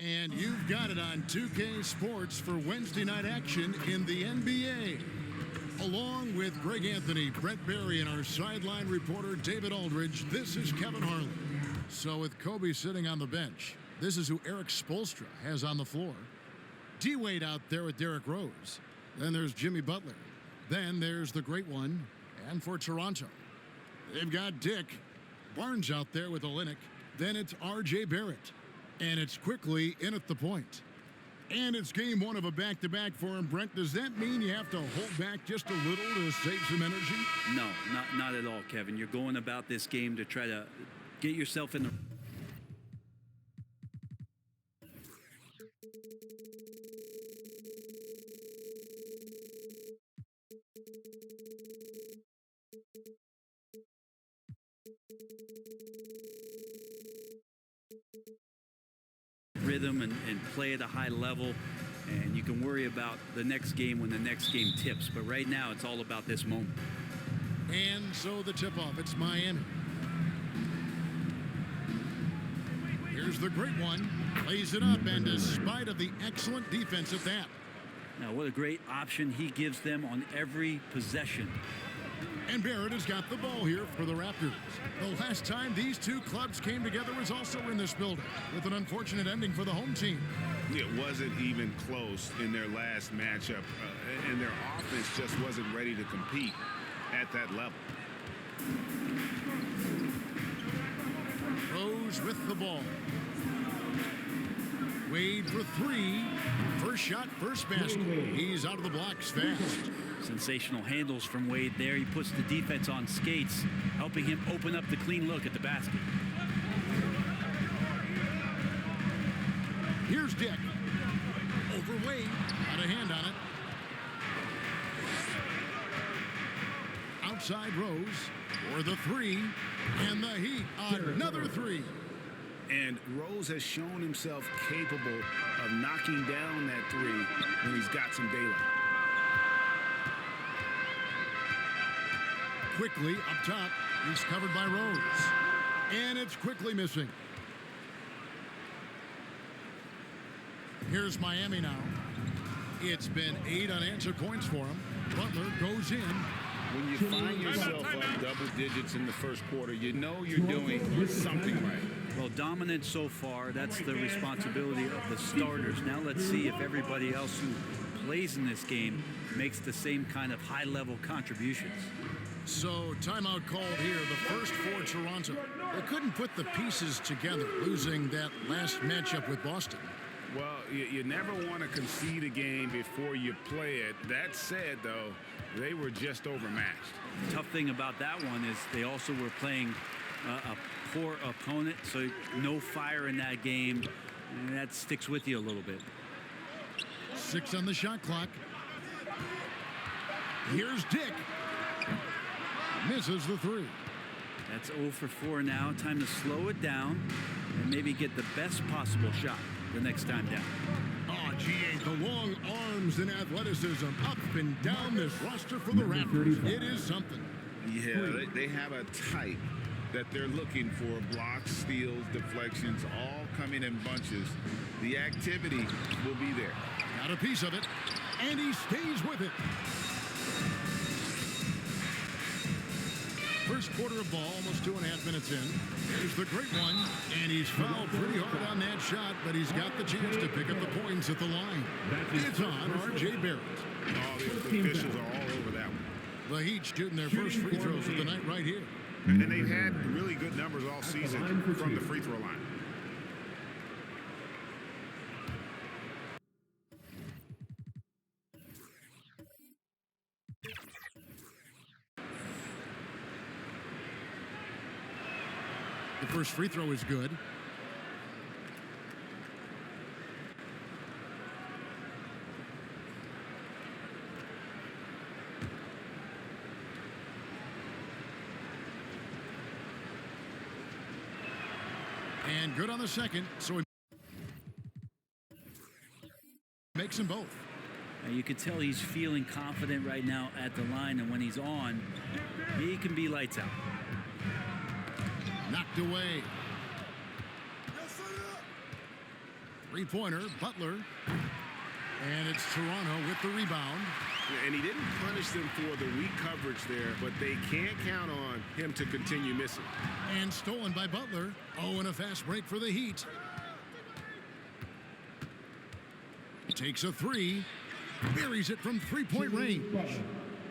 And you've got it on 2K Sports for Wednesday night action in the NBA. Along with Greg Anthony, Brent Barry, and our sideline reporter David Aldridge, this is Kevin Harlan. So with Kobe sitting on the bench, this is who Eric Spoelstra has on the floor. D-Wade out there with Derrick Rose. Then there's Jimmy Butler. Then there's the great one, and for Toronto, they've got Dick. Barnes out there with Olynyk. Then it's R.J. Barrett. And it's quickly in at the point. And it's game one of a back-to-back for him, Brent. Does that mean you have to hold back just a little to save some energy? No, not at all, Kevin. You're going about this game to try to get yourself in the... rhythm and play at a high level, and you can worry about the next game when the next game tips, but right now it's all about this moment. And so the tip-off, it's Miami. Here's the great one, plays it up, and despite of the excellent defense at that. Now what a great option he gives them on every possession. And Barrett has got the ball here for the Raptors. The last time these two clubs came together was also in this building, with an unfortunate ending for the home team. It wasn't even close in their last matchup, and their offense just wasn't ready to compete at that level. Rose with the ball. Wade for three. First shot, first basket. He's out of the blocks fast. Sensational handles from Wade there. He puts the defense on skates, helping him open up the clean look at the basket. Here's Dick. Over Wade. Got a hand on it. Outside Rose for the three. And the Heat, another three. And Rose has shown himself capable of knocking down that three when he's got some daylight. Quickly up top, he's covered by Rose. And it's quickly missing. Here's Miami now. It's been 8 unanswered points for him. Butler goes in. When you find yourself up double digits in the first quarter, you know you're doing something right. Well, dominant so far. That's the responsibility of the starters. Now let's see if everybody else who plays in this game makes the same kind of high-level contributions. So, timeout called here, the first for Toronto. They couldn't put the pieces together, losing that last matchup with Boston. Well, you never want to concede a game before you play it. That said, though, they were just overmatched. Tough thing about that one is they also were playing a poor opponent, so no fire in that game, and that sticks with you a little bit. 6 on the shot clock. Here's Dick. Misses the three. That's 0 for 4 now. Time to slow it down and maybe get the best possible shot the next time down. Oh, GA, the long arms and athleticism up and down this roster for the Raptors. It is something. Yeah, they have a type that they're looking for. Blocks, steals, deflections, all coming in bunches. The activity will be there. Got a piece of it, and he stays with it. First quarter of ball, almost 2.5 minutes in. Here's the great one, and he's fouled pretty hard on that shot, but he's got the chance to pick up the points at the line. It's on R.J. Barrett. Oh, the officials are all over that one. The Heat shooting their first free throws of the night right here. And they've had really good numbers all season from the free throw line. The first free throw is good. And good on the second, so he makes them both. Now you can tell he's feeling confident right now at the line, and when he's on, he can be lights out. Knocked away. Three-pointer, Butler. And it's Toronto with the rebound. And he didn't punish them for the weak coverage there, but they can't count on him to continue missing. And stolen by Butler. Oh, and a fast break for the Heat. Takes a three. Buries it from three-point range.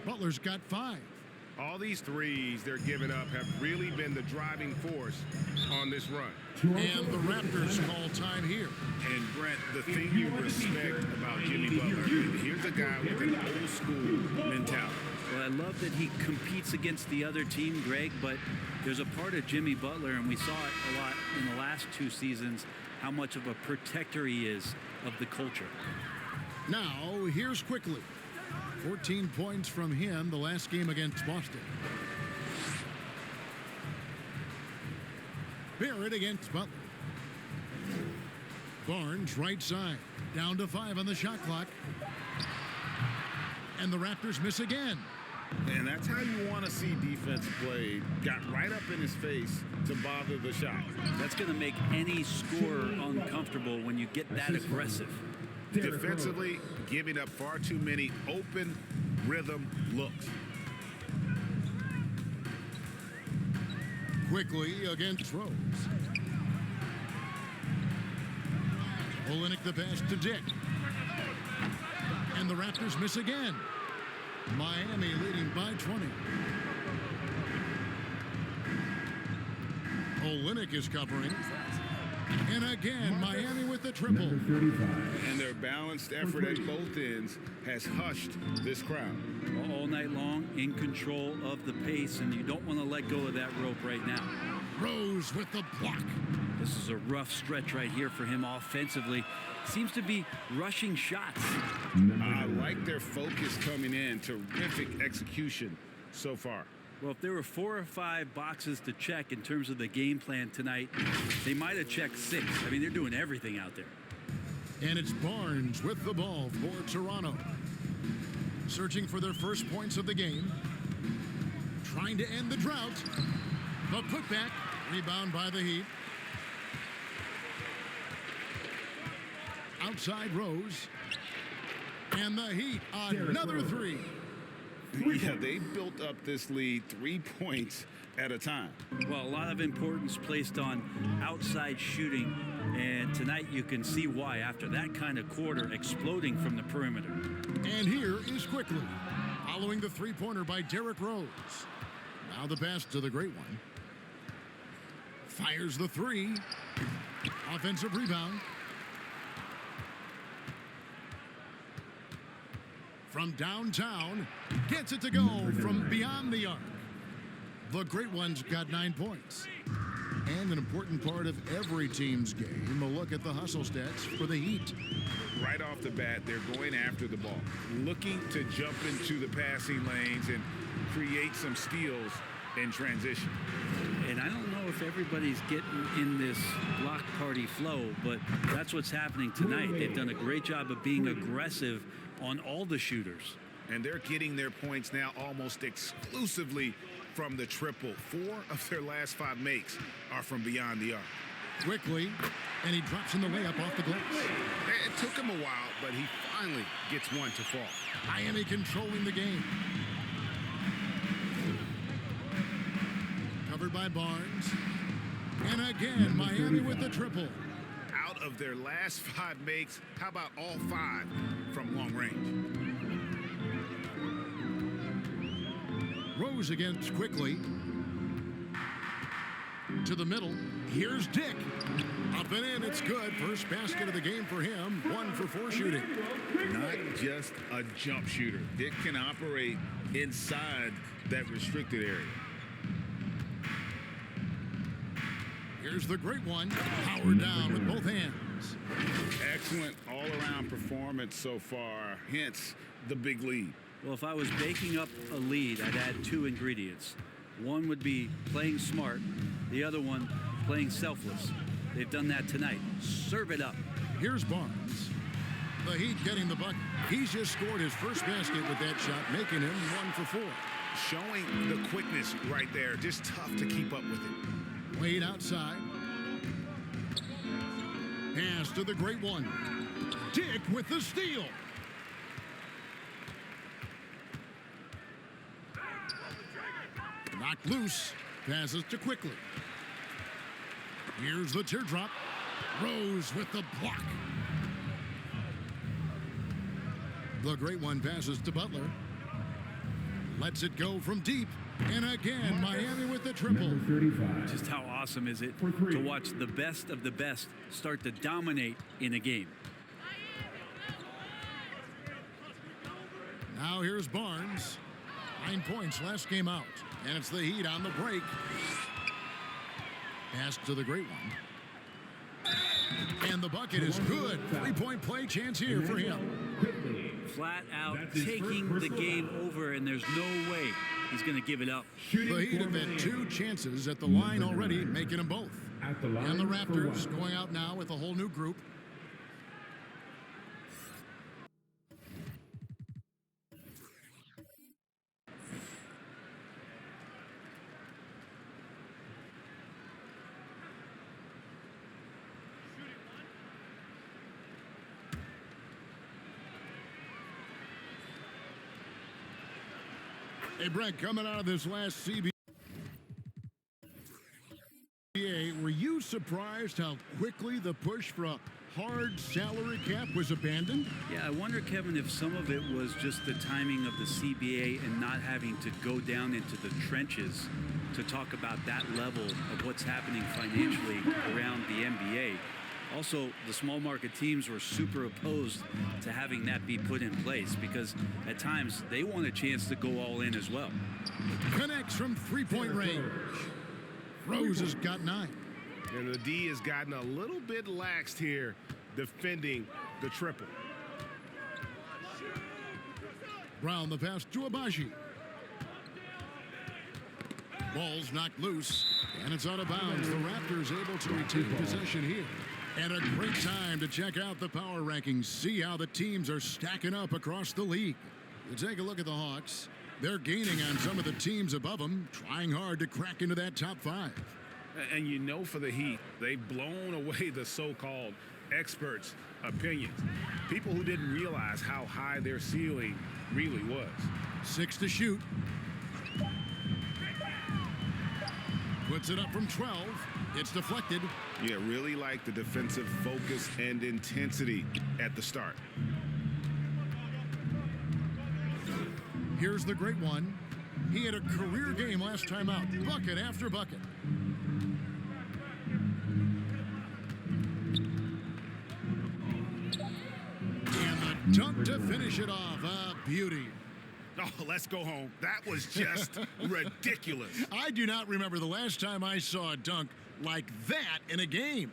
Butler's got 5. All these threes they're giving up have really been the driving force on this run. And the Raptors call time here. And Brent, the thing you respect about Jimmy Butler, here's a guy with an old school mentality. Well, I love that he competes against the other team, Greg, but there's a part of Jimmy Butler, and we saw it a lot in the last 2 seasons, how much of a protector he is of the culture. Now, here's Quickly. 14 points from him the last game against Boston. Barrett against Butler. Barnes right side. Down to 5 on the shot clock. And the Raptors miss again. And that's how you want to see defense played. Got right up in his face to bother the shot. That's going to make any scorer uncomfortable when you get that aggressive. Defensively, giving up far too many open rhythm looks. Quickly against Rose. Olynyk the pass to Dick. And the Raptors miss again. Miami leading by 20. Olynyk is covering. And again, Miami with the triple. And their balanced effort at both ends has hushed this crowd. All night long, in control of the pace, and you don't want to let go of that rope right now. Rose with the block. This is a rough stretch right here for him offensively. Seems to be rushing shots. I like their focus coming in. Terrific execution so far. Well, if there were 4 or 5 boxes to check in terms of the game plan tonight, they might have checked 6. I mean, they're doing everything out there. And it's Barnes with the ball for Toronto. Searching for their first points of the game. Trying to end the drought. The putback. Rebound by the Heat. Outside Rose. And the Heat, another 3. Yeah, they built up this lead 3 points at a time. Well, a lot of importance placed on outside shooting, and tonight you can see why after that kind of quarter exploding from the perimeter. And here is Quickly, following the three-pointer by Derrick Rose. Now the pass to the great one. Fires the 3. Offensive rebound. From downtown, gets it to go from beyond the arc. The great one's got 9 points. And an important part of every team's game, a look at the hustle stats for the Heat. Right off the bat, they're going after the ball, looking to jump into the passing lanes and create some steals in transition. And I don't know if everybody's getting in this block party flow, but that's what's happening tonight. They've done a great job of being aggressive on all the shooters. And they're getting their points now almost exclusively from the triple. 4 of their last 5 makes are from beyond the arc. Quickly, and he drops in the layup off the glass. It took him a while, but he finally gets one to fall. Miami controlling the game. Covered by Barnes. And again, Miami with the triple. Out of their last 5 makes, how about all 5 from long range? Rose against Quickly. To the middle. Here's Dick. Up and in, it's good. First basket of the game for him. 1 for 4 shooting. Not just a jump shooter. Dick can operate inside that restricted area. Here's the great one. Power down with both hands. Excellent all-around performance so far. Hence the big lead. Well, if I was baking up a lead, I'd add 2 ingredients. One would be playing smart. The other one, playing selfless. They've done that tonight. Serve it up. Here's Barnes. The Heat getting the bucket. He's just scored his first basket with that shot, making him 1 for 4. Showing the quickness right there. Just tough to keep up with it. Wade outside. Pass to the great one. Dick with the steal. Knocked loose. Passes to Quickly. Here's the teardrop. Rose with the block. The great one passes to Butler. Lets it go from deep. And again, Miami with the triple. Just how awesome is it to watch the best of the best start to dominate in a game. Now here's Barnes. 9 points last game out. And it's the Heat on the break. Pass to the great one. And the bucket is good. 3-point play chance here for him. Flat out taking the game over, and there's no way he's going to give it up. The Heat have had 2 chances at the line already, making them both. And the Raptors going out now with a whole new group. Hey, Brent, coming out of this last CBA, were you surprised how quickly the push for a hard salary cap was abandoned? Yeah, I wonder, Kevin, if some of it was just the timing of the CBA and not having to go down into the trenches to talk about that level of what's happening financially around the NBA. Also, the small market teams were super opposed to having that be put in place because at times they want a chance to go all in as well. Connects from 3-point range. Rose has got 9. And the D has gotten a little bit laxed here defending the triple. Brown the pass to Abaji. Ball's knocked loose, and it's out of bounds. The Raptors able to retain possession here. And a great time to check out the power rankings. See how the teams are stacking up across the league. You take a look at the Hawks. They're gaining on some of the teams above them, trying hard to crack into that top 5. And you know, for the Heat, they've blown away the so-called experts' opinions. People who didn't realize how high their ceiling really was. 6 to shoot. Puts it up from 12. It's deflected. Yeah, really like the defensive focus and intensity at the start. Here's the great one. He had a career game last time out. Bucket after bucket. And the dunk to finish it off. A beauty. Oh, let's go home. That was just ridiculous. I do not remember the last time I saw a dunk like that in a game.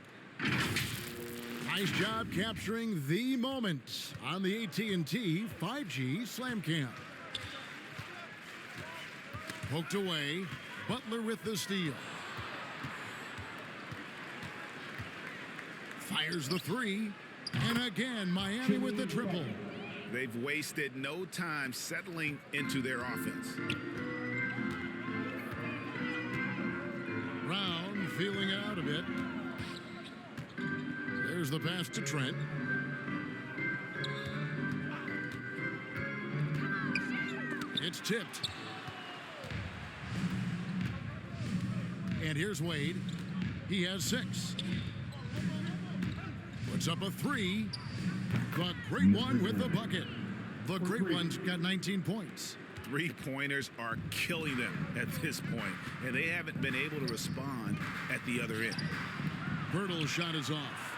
Nice job capturing the moment on the AT&T 5G Slam Cam. Poked away. Butler with the steal. Fires the 3. And again, Miami with the triple. They've wasted no time settling into their offense. Brown feeling out a bit. There's the pass to Trent. It's tipped. And here's Wade. He has 6. Puts up a 3. The great one with the bucket. The great one's got 19 points. 3-pointers are killing them at this point, and they haven't been able to respond at the other end. Birtle's shot is off.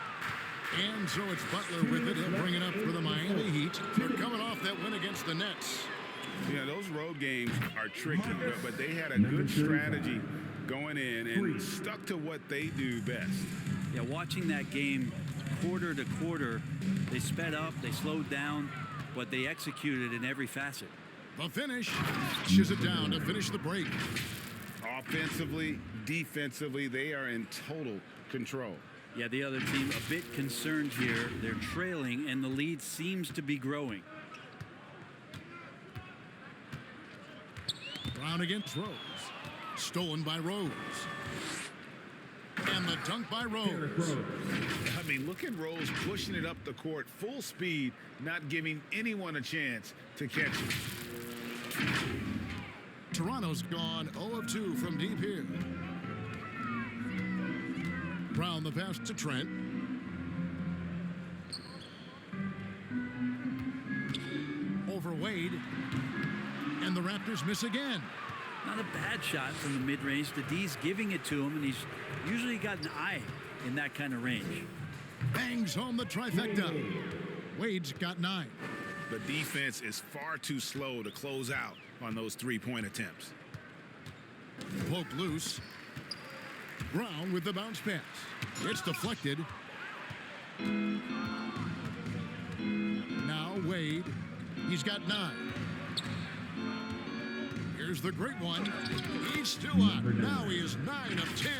And so it's Butler with it. He'll bring it up for the Miami Heat. They're coming off that win against the Nets. Yeah, those road games are tricky, but they had a good strategy going in and stuck to what they do best. Yeah, watching that game quarter to quarter, they sped up, they slowed down, but they executed in every facet. The finish. Pushes it down to finish the break. Offensively, defensively, they are in total control. Yeah, the other team a bit concerned here. They're trailing, and the lead seems to be growing. Brown against Rose. Stolen by Rose. And the dunk by Rose. mean, look at Rose pushing it up the court full speed, not giving anyone a chance to catch it. Toronto's gone 0 of 2 from deep here. Brown the pass to Trent. Over Wade. And the Raptors miss again. Not a bad shot from the mid-range. The D's giving it to him, and he's usually got an eye in that kind of range. Bangs home the trifecta. Wade's got 9. The defense is far too slow to close out on those three-point attempts. Poke loose. Brown with the bounce pass. It's deflected. Now Wade. He's got 9. Here's the great one. He's still up. Now he is 9 of 10.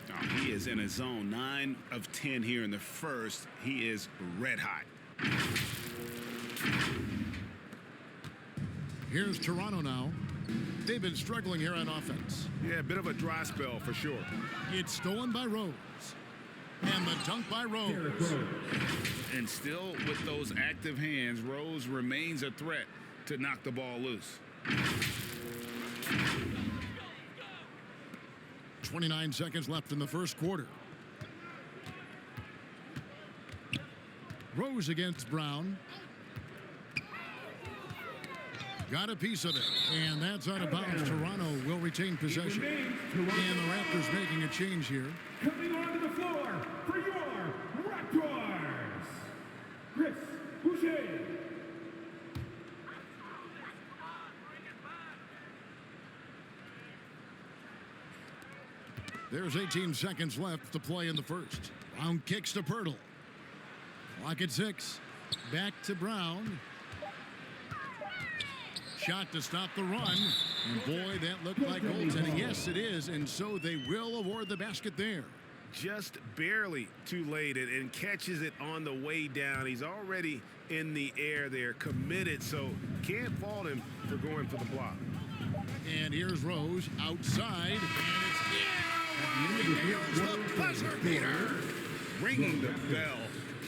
Oh, he is in a zone. 9 of 10 here in the first. He is red hot. Here's Toronto now. They've been struggling here on offense. Yeah, a bit of a dry spell for sure. It's stolen by Rose. And the dunk by Rose. And still with those active hands, Rose remains a threat to knock the ball loose. 29 seconds left in the first quarter. Rose against Brown. Got a piece of it, and that's out of bounds. Toronto will retain possession. And the Raptors making a change here. Coming onto the floor for your Raptors, Chris Boucher. There's 18 seconds left to play in the first. Brown kicks to Pirtle. Clock at 6. Back to Brown. Shot to stop the run. And boy, that looked like goaltending. Yes, it is. And so they will award the basket there. Just barely too late and catches it on the way down. He's already in the air there, committed, so can't fault him for going for the block. And here's Rose outside. And it's nails the buzzer beater. Ringing the bell.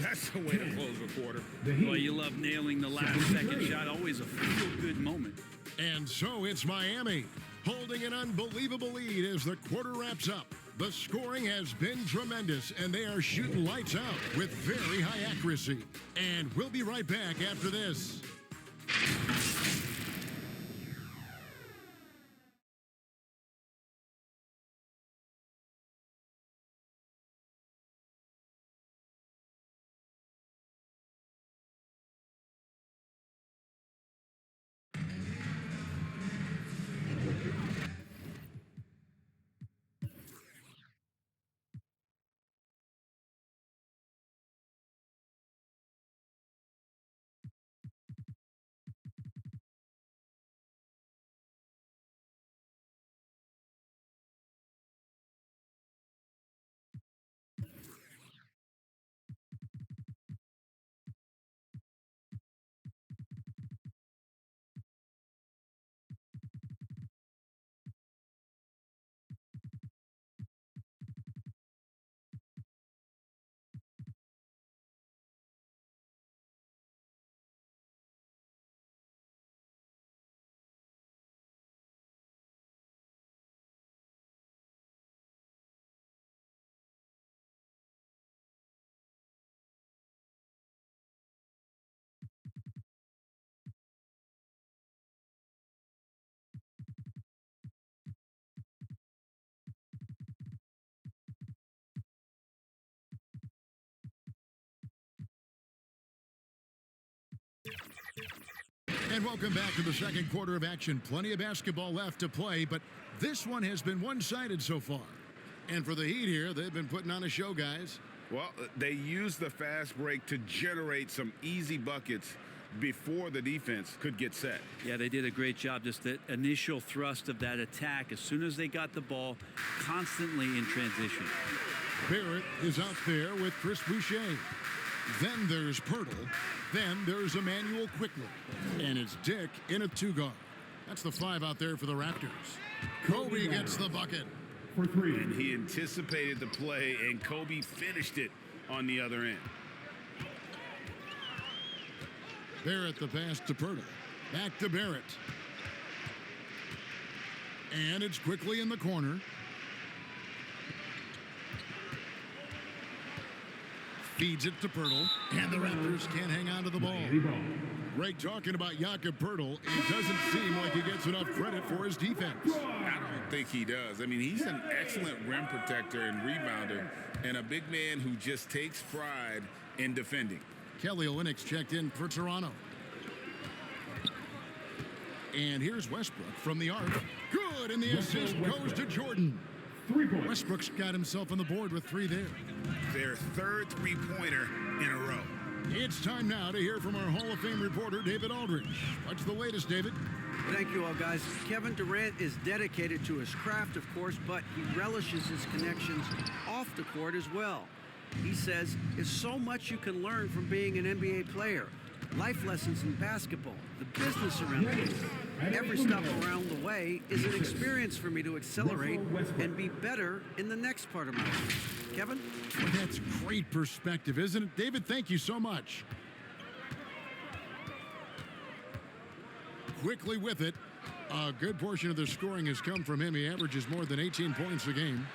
That's the way to close the quarter. Well, you love nailing the last second shot. Always a feel-good moment. And so it's Miami holding an unbelievable lead as the quarter wraps up. The scoring has been tremendous, and they are shooting lights out with very high accuracy. And we'll be right back after this. And welcome back to the second quarter of action. Plenty of basketball left to play, but this one has been one-sided so far. And for the Heat here, they've been putting on a show, guys. Well, they used the fast break to generate some easy buckets before the defense could get set. Yeah, they did a great job. Just the initial thrust of that attack, as soon as they got the ball, constantly in transition. Barrett is out there with Chris Boucher. Then there's Pirtle. Then there's Emmanuel Quickly. And it's Dick in a 2-guard. That's the 5 out there for the Raptors. Kobe gets the bucket. For 3. And he anticipated the play, and Kobe finished it on the other end. Barrett the pass to Pirtle. Back to Barrett. And it's quickly in the corner. Feeds it to Pirtle. And the Raptors can't hang on to the ball. Greg talking about Jakob Pirtle. It doesn't seem like he gets enough credit for his defense. I don't think he does. I mean, he's an excellent rim protector and rebounder, and a big man who just takes pride in defending. Kelly Olynyk's checked in for Toronto. And here's Westbrook from the arc. Good, and the assist goes to Jordan. Westbrook's got himself on the board with 3 there. Their third three-pointer in a row. It's time now to hear from our Hall of Fame reporter, David Aldridge. What's the latest, David? Thank you all, guys. Kevin Durant is dedicated to his craft, of course, but he relishes his connections off the court as well. He says there's so much you can learn from being an NBA player. Life lessons in basketball, the business around the game. Every stop around the way is an experience for me to accelerate and be better in the next part of my life. Kevin? Well, that's great perspective, isn't it? David, thank you so much. Quickly with it. A good portion of the scoring has come from him. He averages more than 18 points a game.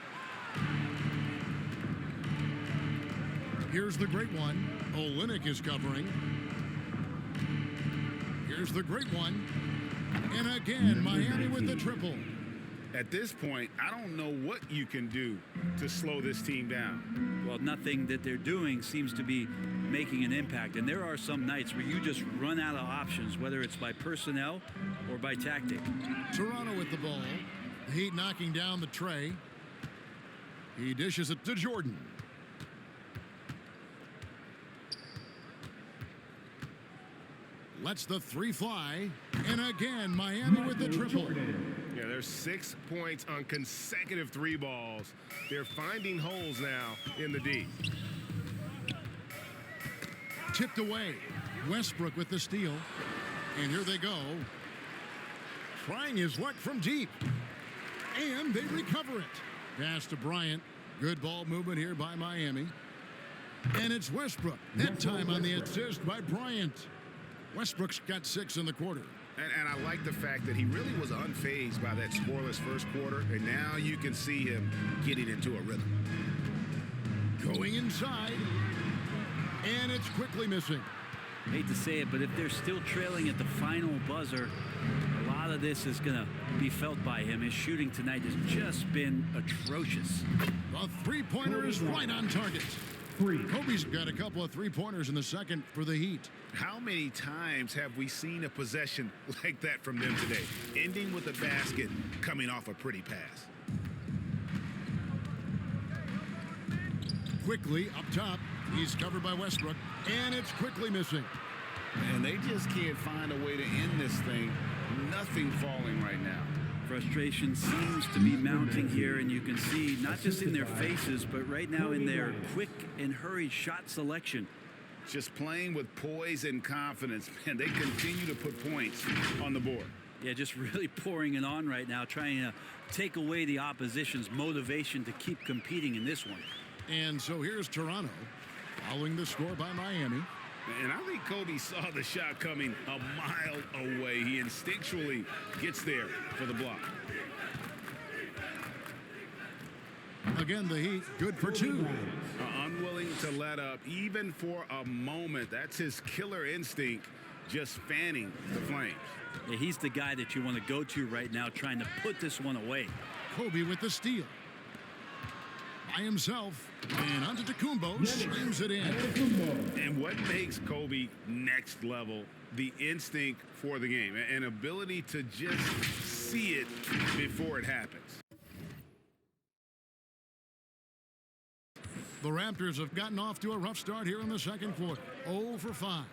Here's the great one. Olynyk is covering. Here's the great one. And again, Miami with the triple. At this point, I don't know what you can do to slow this team down. Well, nothing that they're doing seems to be making an impact. And there are some nights where you just run out of options, whether it's by personnel or by tactic. Toronto with the ball. The Heat knocking down the tray. He dishes it to Jordan. Lets the 3 fly. And again, Miami with the triple. Yeah, there's 6 points on consecutive 3 balls. They're finding holes now in the D. Tipped away. Westbrook with the steal. And here they go. Trying his luck from deep. And they recover it. Pass to Bryant. Good ball movement here by Miami. And it's Westbrook. That time on the assist by Bryant. Westbrook's got 6 in the quarter. And I like the fact that he really was unfazed by that scoreless first quarter, and now you can see him getting into a rhythm. Going inside, and it's quickly missing. Hate to say it, but if they're still trailing at the final buzzer, a lot of this is going to be felt by him. His shooting tonight has just been atrocious. The three-pointer is right on target. Kobe's got a couple of three-pointers in the second for the Heat. How many times have we seen a possession like that from them today, ending with a basket coming off a pretty pass? Quickly up top, he's covered by Westbrook, and it's quickly missing. And they just can't find a way to end this thing. Nothing falling right now. Frustration seems to be mounting here, and you can see not just in their faces, but right now in their quick and hurried shot selection. Just playing with poise and confidence, man. They continue to put points on the board. Yeah, just really pouring it on right now, trying to take away the opposition's motivation to keep competing in this one. And so here's Toronto, following the score by Miami. And I think Kobe saw the shot coming a mile away. He instinctually gets there for the block. Again, the Heat, good for 2. Unwilling to let up, even for a moment. That's his killer instinct, just fanning the flames. Yeah, he's the guy that you want to go to right now, trying to put this one away. Kobe with the steal. By himself, and Antetokounmpo slams it in. And what makes Kobe next level? The instinct for the game, an ability to just see it before it happens. The Raptors have gotten off to a rough start here in the second quarter. 0 for 5.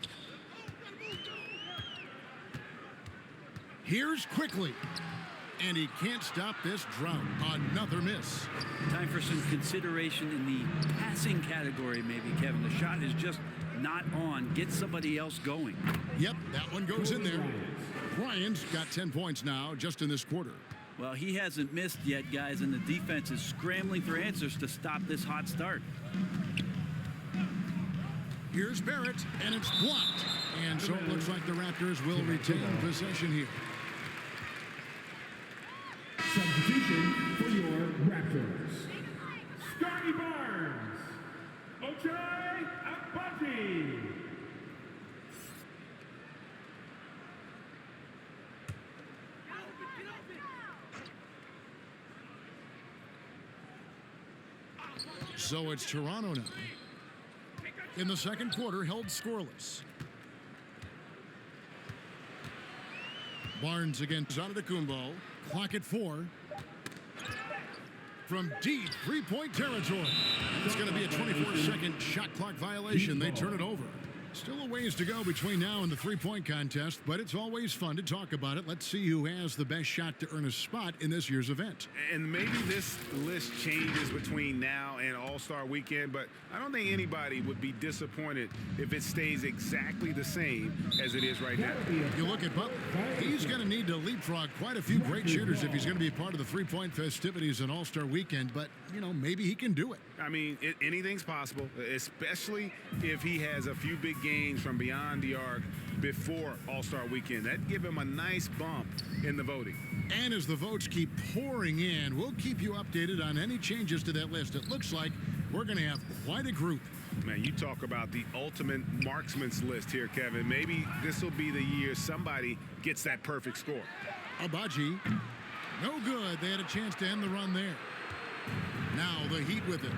Here's quickly. And he can't stop this drought. Another miss. Time for some consideration in the passing category, maybe, Kevin. The shot is just not on. Get somebody else going. Yep, that one goes in there. Bryant's got 10 points now just in this quarter. Well, he hasn't missed yet, guys, and the defense is scrambling for answers to stop this hot start. Here's Barrett, and it's blocked. And so it looks like the Raptors will retain possession here. Substitution for your Raptors. Scotty Barnes. Ochai Agbaji. So it's Toronto now. In the second quarter, held scoreless. Barnes against Antetokounmpo. Clock at 4. From deep three-point territory. It's going to be a 24-second shot clock violation. They turn it over. Still a ways to go between now and the three-point contest, but it's always fun to talk about it. Let's see who has the best shot to earn a spot in this year's event. And maybe this list changes between now and All-Star Weekend, but I don't think anybody would be disappointed if it stays exactly the same as it is right now. You look at Butler. He's going to need to leapfrog quite a few great shooters if he's going to be part of the three-point festivities in All-Star Weekend, but, you know, maybe he can do it. I mean, anything's possible, especially if he has a few big games from beyond the arc before All-Star Weekend. That'd give him a nice bump in the voting. And as the votes keep pouring in, we'll keep you updated on any changes to that list. It looks like we're going to have quite a group. Man, you talk about the ultimate marksman's list here, Kevin. Maybe this will be the year somebody gets that perfect score. Agbaji, no good. They had a chance to end the run there. Now the Heat with it.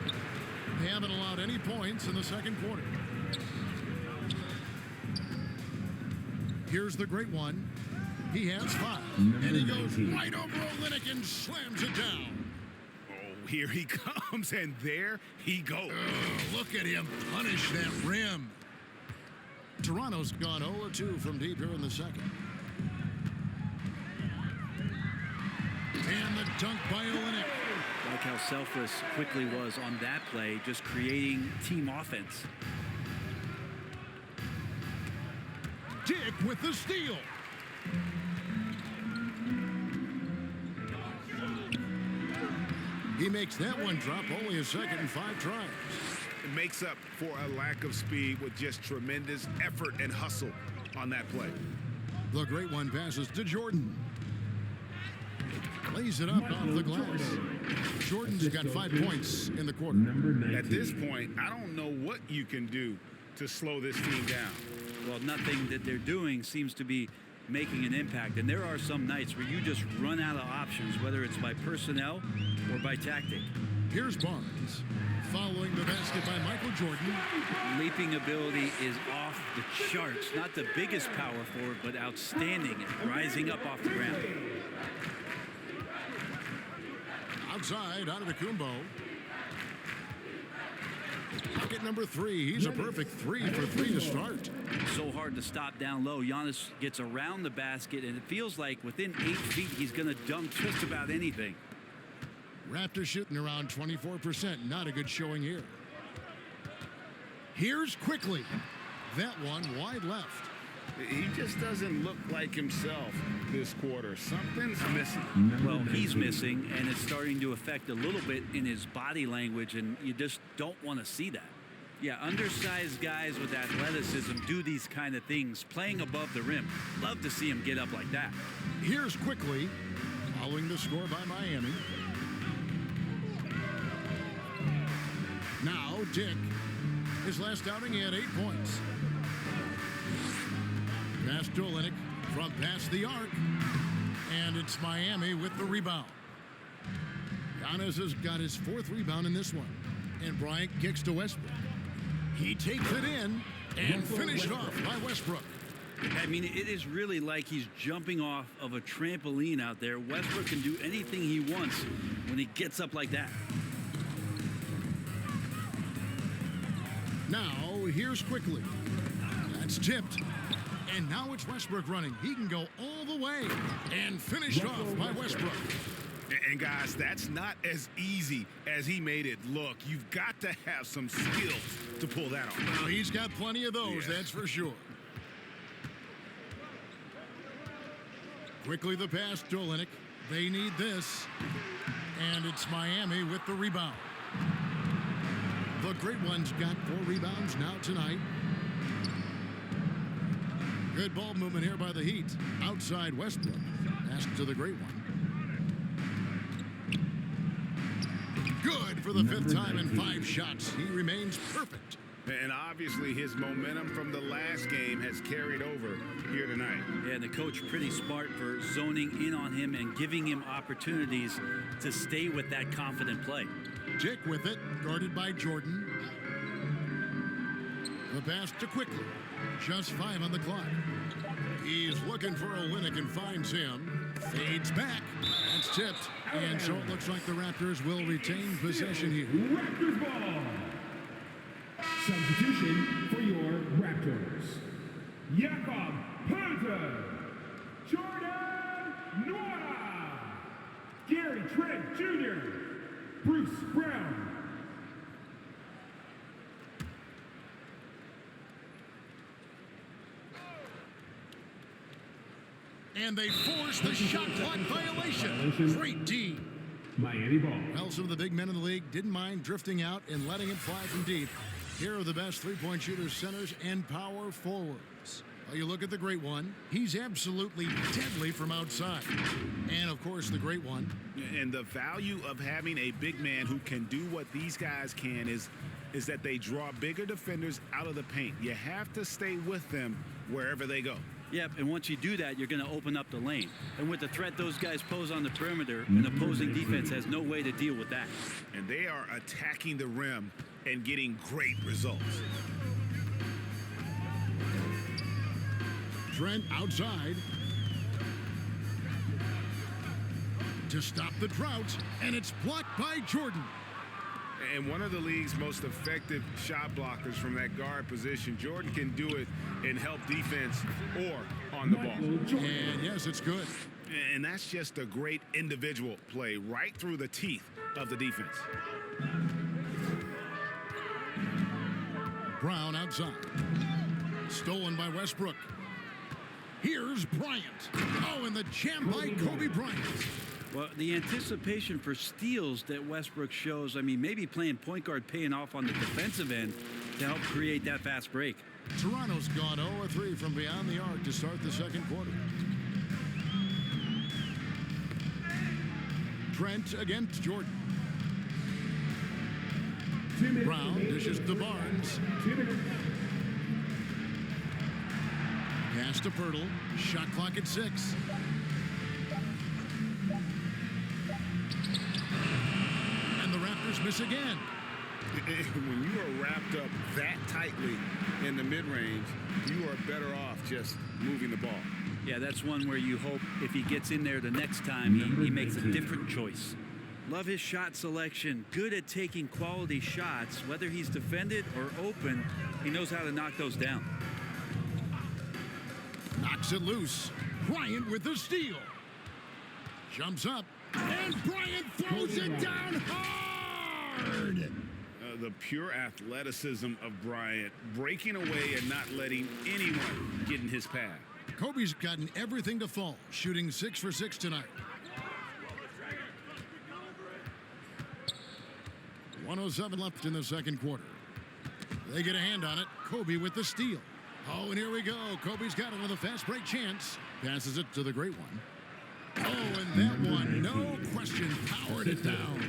They haven't allowed any points in the second quarter. Here's the great one. He has 5. And he goes right over Olynyk and slams it down. Oh, here he comes, and there he goes. Look at him punish that rim. Toronto's gone 0-2 from deep here in the second. And the dunk by Olynyk. Like how selfless quickly was on that play, just creating team offense. Dick with the steal. He makes that one drop only a second and 5 tries. It makes up for a lack of speed with just tremendous effort and hustle on that play. The great one passes to Jordan. Lays it up off the glass. Jordan's got 5 points in the quarter. At this point, I don't know what you can do to slow this team down. Well, nothing that they're doing seems to be making an impact. And there are some nights where you just run out of options, whether it's by personnel or by tactic. Here's Barnes. Following the basket by Michael Jordan. Leaping ability is off the charts. Not the biggest power forward, but outstanding at rising up off the ground. Outside, Antetokounmpo. Bucket number 3. He's a perfect 3 for 3 to start. So hard to stop down low. Giannis gets around the basket, and it feels like within 8 feet, he's going to dunk just about anything. Raptors shooting around 24%. Not a good showing here. Here's quickly. That one wide left. He just doesn't look like himself this quarter. Something's missing. Well, he's missing, and it's starting to affect a little bit in his body language, and you just don't want to see that. Yeah, undersized guys with athleticism do these kind of things, playing above the rim. Love to see him get up like that. Here's quickly, following the score by Miami. Now, Dick. His last outing, he had 8 points. Pass to Olynyk from past the arc. And it's Miami with the rebound. Giannis has got his 4th rebound in this one. And Bryant kicks to Westbrook. He takes it in and finished off by Westbrook. I mean, it is really like he's jumping off of a trampoline out there. Westbrook can do anything he wants when he gets up like that. Now, here's quickly. That's tipped. And now it's Westbrook running. He can go all the way and finished off by Westbrook. And guys, that's not as easy as he made it look. You've got to have some skills to pull that off. Well, he's got plenty of those, that's for sure. Quickly the pass to Olynyk. They need this. And it's Miami with the rebound. The Great One's got 4 rebounds now tonight. Good ball movement here by the Heat. Outside Westbrook. Pass to the Great One. Good for the 5th time in 5 shots. He remains perfect. And obviously his momentum from the last game has carried over here tonight. Yeah, and the coach pretty smart for zoning in on him and giving him opportunities to stay with that confident play. Dick with it, guarded by Jordan. The pass to Quickly. Just 5 on the clock. He's looking for Olynyk and finds him. Fades back. That's tipped. And so it looks like the Raptors will retain possession here. Raptors ball. Substitution for your Raptors. Jakob Hunter. Jordan Noir. Gary Trent Jr. Bruce Brown. And they force the shot clock violation. Great D. Miami ball. Well, some of the big men in the league didn't mind drifting out and letting it fly from deep. Here are the best three-point shooters, centers, and power forwards. Well, you look at the Great One. He's absolutely deadly from outside. And, of course, the Great One. And the value of having a big man who can do what these guys can is that they draw bigger defenders out of the paint. You have to stay with them wherever they go. Yep, and once you do that, you're going to open up the lane. And with the threat those guys pose on the perimeter, an opposing defense has no way to deal with that. And they are attacking the rim and getting great results. Trent outside to stop the drought, and it's blocked by Jordan. And one of the league's most effective shot blockers from that guard position. Jordan can do it and help defense or on the ball. And yes, it's good. And that's just a great individual play right through the teeth of the defense. Brown outside. Stolen by Westbrook. Here's Bryant. Oh, and the jam by Kobe Bryant. Well, the anticipation for steals that Westbrook shows, I mean, maybe playing point guard paying off on the defensive end to help create that fast break. Toronto's gone 0-3 from beyond the arc to start the second quarter. Trent against Jordan. Brown dishes to Barnes. Pass to Pirtle. Shot clock at 6. And the Raptors miss again. When you are wrapped up that tightly in the mid-range, you are better off just moving the ball. Yeah, that's one where you hope if he gets in there the next time, he makes a different choice. Love his shot selection. Good at taking quality shots. Whether he's defended or open, he knows how to knock those down. Knocks it loose. Bryant with the steal. Jumps up. And Bryant throws it down hard. The pure athleticism of Bryant, breaking away and not letting anyone get in his path. Kobe's gotten everything to fall, shooting 6 for 6 tonight. 1:07 left in the second quarter. They get a hand on it. Kobe with the steal. Oh, and here we go. Kobe's got another fast break chance. Passes it to the Great One. Oh, and that one, no question, powered it down.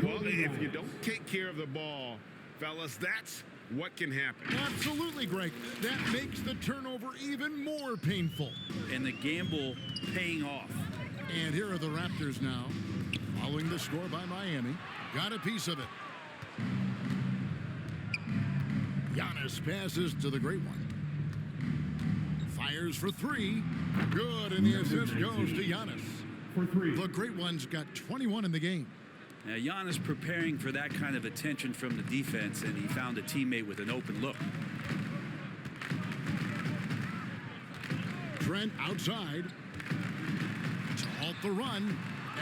Well, if you don't take care of the ball, fellas, that's what can happen. Absolutely, Greg. That makes the turnover even more painful. And the gamble paying off. And here are the Raptors now, following the score by Miami. Got a piece of it. Giannis passes to the Great One. Fires for 3. Good, and the assist goes to Giannis. For 3. The Great One's got 21 in the game. Now, Giannis preparing for that kind of attention from the defense, and he found a teammate with an open look. Trent outside to halt the run,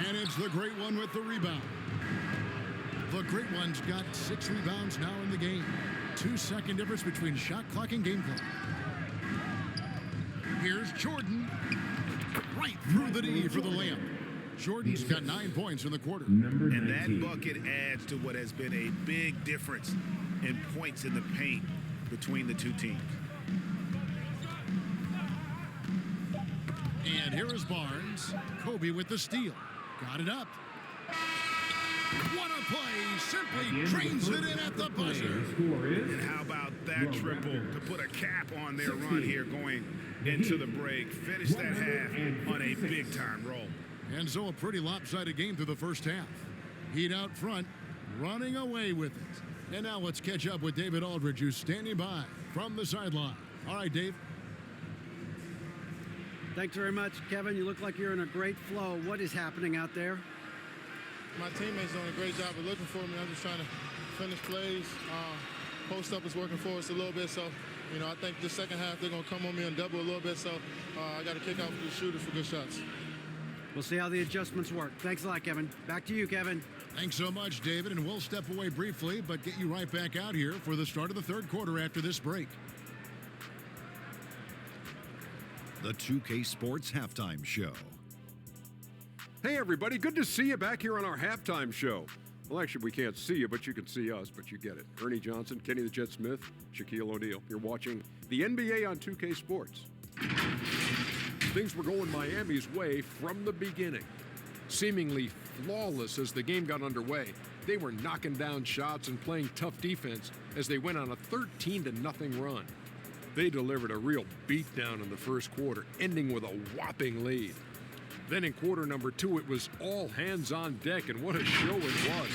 and it's the Great One with the rebound. The Great One's got 6 rebounds now in the game. 2-second difference between shot clock and game clock. Here's Jordan. Right through the D for the layup. Jordan's got 9 points in the quarter. Number And 19. that bucket adds to what has been a big difference in points in the paint between the two teams. And here is Barnes. Kobe with the steal. Got it up. What a play. Simply drains it in at the buzzer. Score is And how about that triple to put a cap on their run here going into the break. Finish that half on a big-time roll. And so a pretty lopsided game through the first half. Heat out front, running away with it. And now let's catch up with David Aldridge, who's standing by from the sideline. All right, Dave. Thanks very much, Kevin. You look like you're in a great flow. What is happening out there? My teammates doing a great job of looking for me. I'm just trying to finish plays. Post up is working for us a little bit. So, you know, I think the second half they're going to come on me and double a little bit. So I got to kick out for the shooters for good shots. We'll see how the adjustments work. Thanks a lot, Kevin. Back to you, Kevin. Thanks so much, David. And we'll step away briefly, but get you right back out here for the start of the third quarter after this break. The 2K Sports Halftime Show. Hey, everybody. Good to see you back here on our halftime show. Well, actually, we can't see you, but you can see us, but you get it. Ernie Johnson, Kenny the Jet Smith, Shaquille O'Neal. You're watching the NBA on 2K Sports. Things were going Miami's way from the beginning. Seemingly flawless as the game got underway, they were knocking down shots and playing tough defense as they went on a 13-0 run. They delivered a real beatdown in the first quarter, ending with a whopping lead. Then in quarter number 2, it was all hands on deck, and what a show it was.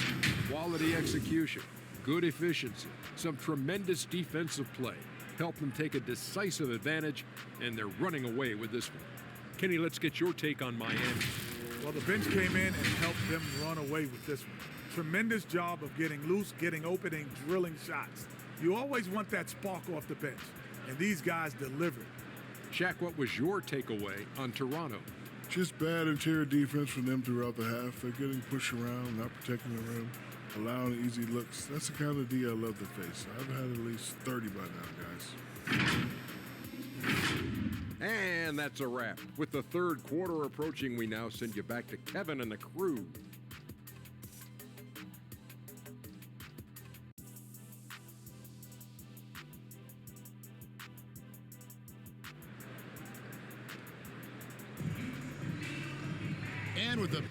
Quality execution, good efficiency, some tremendous defensive play helped them take a decisive advantage, and they're running away with this one. Kenny, let's get your take on Miami. Well, the bench came in and helped them run away with this one. Tremendous job of getting loose, getting open, and drilling shots. You always want that spark off the bench, and these guys delivered. Shaq, what was your takeaway on Toronto? Just bad interior defense from them throughout the half. They're getting pushed around, not protecting the rim, allowing easy looks. That's the kind of D I love to face. I've had at least 30 by now, guys. And that's a wrap. With the third quarter approaching, we now send you back to Kevin and the crew. And with the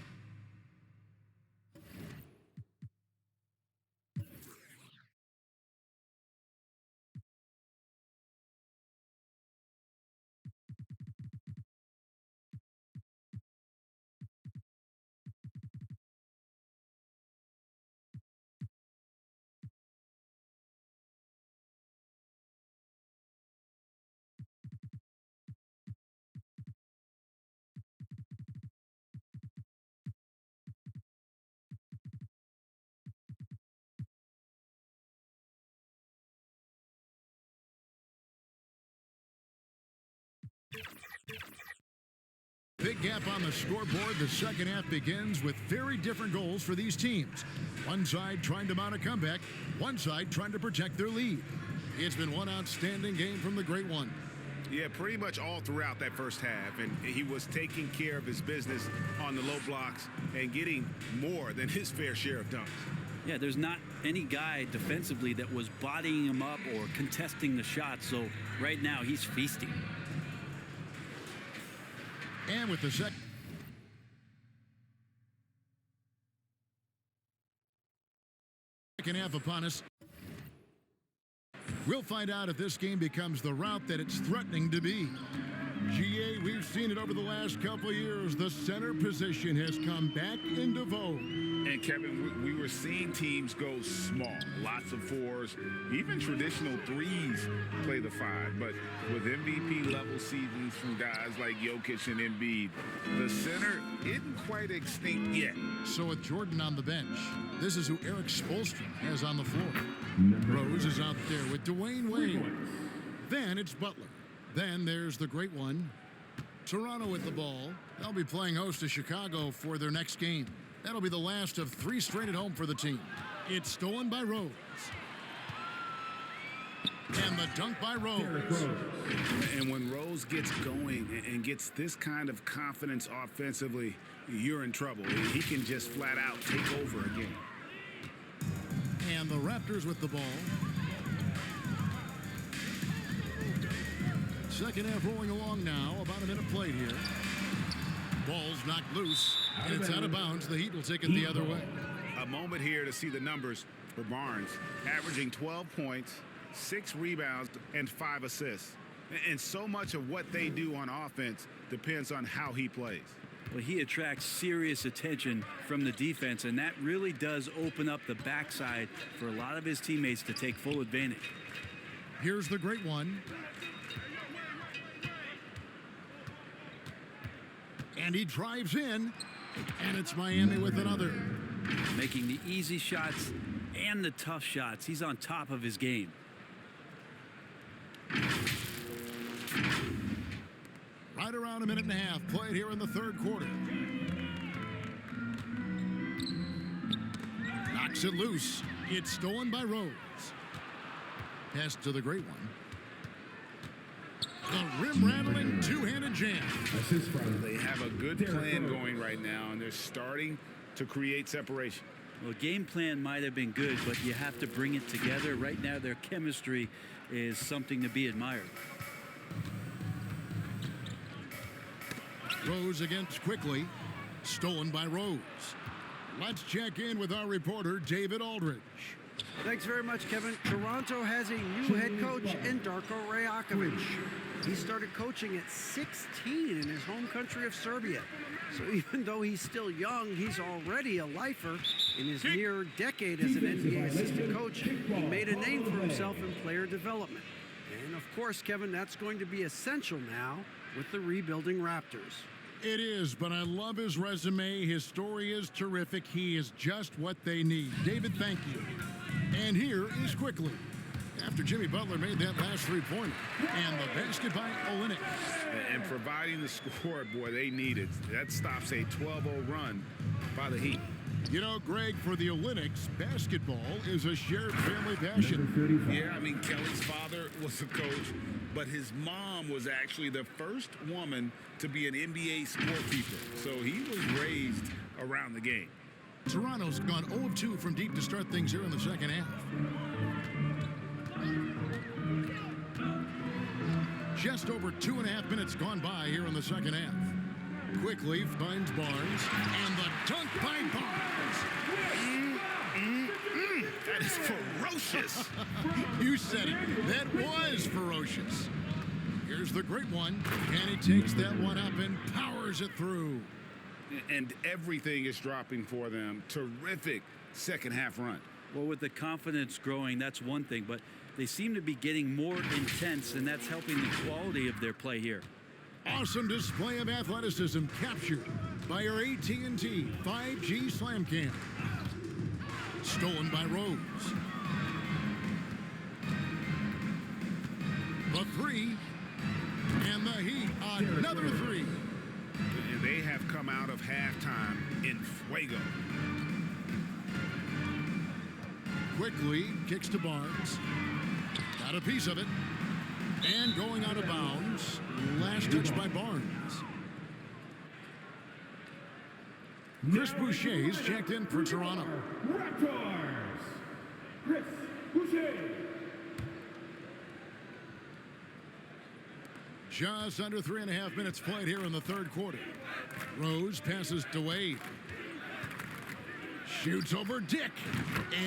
big gap on the scoreboard. The second half begins with very different goals for these teams. One side trying to mount a comeback, one side trying to protect their lead. It's been one outstanding game from the Great One. Yeah, pretty much all throughout that first half, and he was taking care of his business on the low blocks and getting more than his fair share of dunks. Yeah, there's not any guy defensively that was bodying him up or contesting the shot, so right now he's feasting. And with the second half upon us, we'll find out if this game becomes the route that it's threatening to be. GA, we've seen it over the last couple of years. The center position has come back into vogue. And Kevin, we were seeing teams go small, lots of fours, even traditional threes play the five. But with MVP level seasons from guys like Jokic and Embiid, the center isn't quite extinct yet. So with Jordan on the bench, this is who Eric Spoelstra has on the floor. Rose is out there with Dwayne Wade. Then it's Butler. Then there's the Great One, Toronto with the ball. They'll be playing host to Chicago for their next game. That'll be the last of 3 straight at home for the team. It's stolen by Rose. And the dunk by Rose. And when Rose gets going and gets this kind of confidence offensively, you're in trouble. He can just flat out take over again. And the Raptors with the ball. Second half rolling along now. About a minute played here. Ball's knocked loose, and it's out of bounds. The Heat will take it the other way. A moment here to see the numbers for Barnes, averaging 12 points, 6 rebounds, and 5 assists. And so much of what they do on offense depends on how he plays. Well, he attracts serious attention from the defense, and that really does open up the backside for a lot of his teammates to take full advantage. Here's the great one. And he drives in, and it's Miami with another. Making the easy shots and the tough shots. He's on top of his game. Right around a minute and a half played here in the third quarter. Knocks it loose. It's stolen by Rose. Pass to the great one. The rim-rattling two-handed jam. They have a good plan going right now, and they're starting to create separation. Well, game plan might have been good, but you have to bring it together. Right now, their chemistry is something to be admired. Rose against quickly. Stolen by Rose. Let's check in with our reporter, David Aldridge. Thanks very much, Kevin. Toronto has a new head coach in Darko Rajakovic. He started coaching at 16 in his home country of Serbia. So even though he's still young, he's already a lifer. In his near decade as an NBA assistant coach, he made a name for himself in player development. And of course, Kevin, that's going to be essential now with the rebuilding Raptors. It is, but I love his resume. His story is terrific. He is just what they need. David, thank you. And here is quickly. After Jimmy Butler made that last three-pointer. And the basket by Olynyk. And providing the score, boy, they needed. That stops a 12-0 run by the Heat. You know, Greg, for the Olympics, basketball is a shared family passion. Yeah, I mean, Kelly's father was a coach, but his mom was actually the first woman to be an NBA scorekeeper. So he was raised around the game. Toronto's gone 0 of 2 from deep to start things here in the second half. Just over 2.5 minutes gone by here in the second half. Quickly finds Barnes, and the dunk by Barnes. That is ferocious. You said it. That was ferocious. Here's the great one, and he takes that one up and powers it through. And everything is dropping for them. Terrific second half run. Well, with the confidence growing, that's one thing, but they seem to be getting more intense, and that's helping the quality of their play here. Awesome display of athleticism captured by your AT&T 5G Slam Cam. Stolen by Rose. The three, and the Heat, another three. And they have come out of halftime in fuego. Quickly kicks to Barnes. Got a piece of it. And going out of bounds. Last touch by Barnes. Chris Boucher's checked in for Toronto. Raptors, Chris Boucher. Just under 3.5 minutes played here in the third quarter. Rose passes to Wade. Shoots over Dick.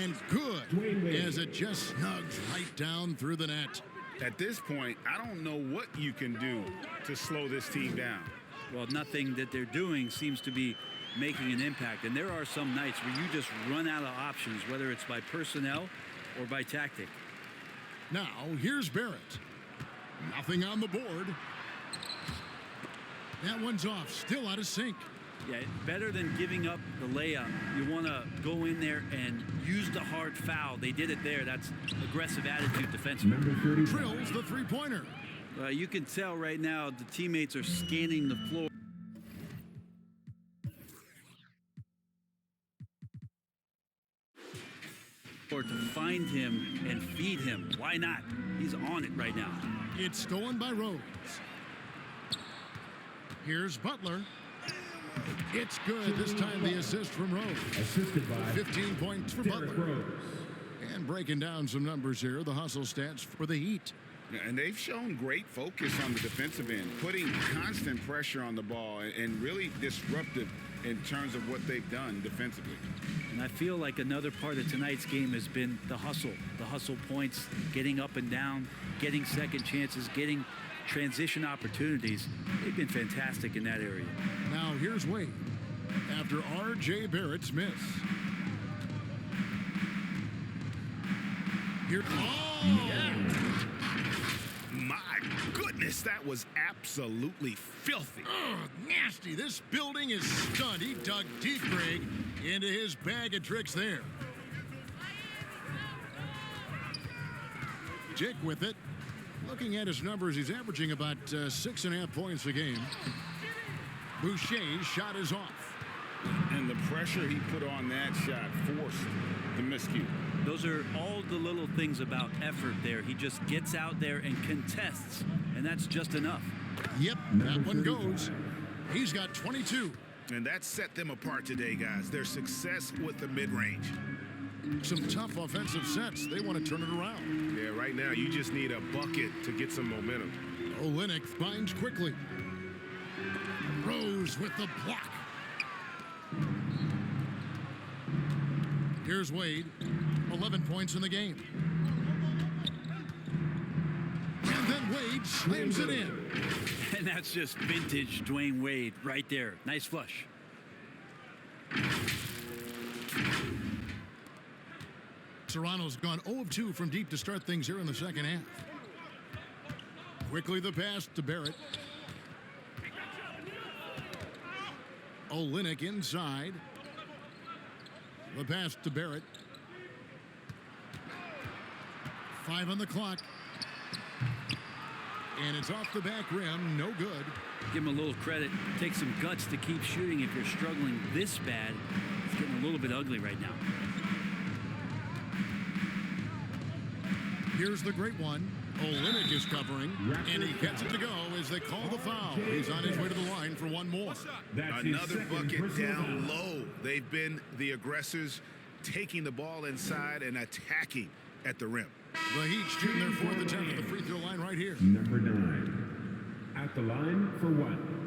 And good as it just snugs right down through the net. At this point, I don't know what you can do to slow this team down. Well, nothing that they're doing seems to be making an impact. And there are some nights where you just run out of options, whether it's by personnel or by tactic. Now, here's Barrett. Nothing on the board. That one's off. Still out of sync. Yeah, better than giving up the layup. You want to go in there and use the hard foul. They did it there. That's aggressive attitude defensively. Drills the three-pointer. You can tell right now the teammates are scanning the floor. To find him and feed him. Why not? He's on it right now. It's stolen by Rose. Here's Butler. It's good. This time the assist from Rose. Assisted by 15 points for Derrick Butler. Rose. And breaking down some numbers here, the hustle stats for the Heat. And they've shown great focus on the defensive end, putting constant pressure on the ball and really disruptive in terms of what they've done defensively. And I feel like another part of tonight's game has been the hustle points, getting up and down, getting second chances, getting transition opportunities. They've been fantastic in that area. Now here's Wade after R.J. Barrett's miss. Here, My goodness, that was absolutely filthy. oh, nasty. This building is stunned. He dug deep, Greg, into his bag of tricks there. Dick with it. Looking at his numbers, he's averaging about 6.5 points a game. Boucher's shot is off. And the pressure he put on that shot forced the miscue. Those are all the little things about effort there. He just gets out there and contests, and that's just enough. Yep, that one goes. He's got 22. And that set them apart today, guys. Their success with the mid-range. Some tough offensive sets. They want to turn it around. Yeah, right now you just need a bucket to get some momentum. Olynyk finds quickly. Rose with the block. Here's Wade. 11 points in the game. And then Wade slams it in. And that's just vintage Dwayne Wade right there. Nice flush. Toronto's gone 0 of 2 from deep to start things here in the second half. Quickly the pass to Barrett. Olynyk inside. The pass to Barrett. 5 on the clock. And it's off the back rim. No good. Give him a little credit. Take some guts to keep shooting if you're struggling this bad. It's getting a little bit ugly right now. Here's the great one. Olynyk is covering, and he gets it to go as they call the foul. He's on his way to the line for one more. Another bucket down low. They've been the aggressors, taking the ball inside and attacking at the rim. The Heat shooting their 4th attempt at the free throw line right here. Number 9. At the line for 1.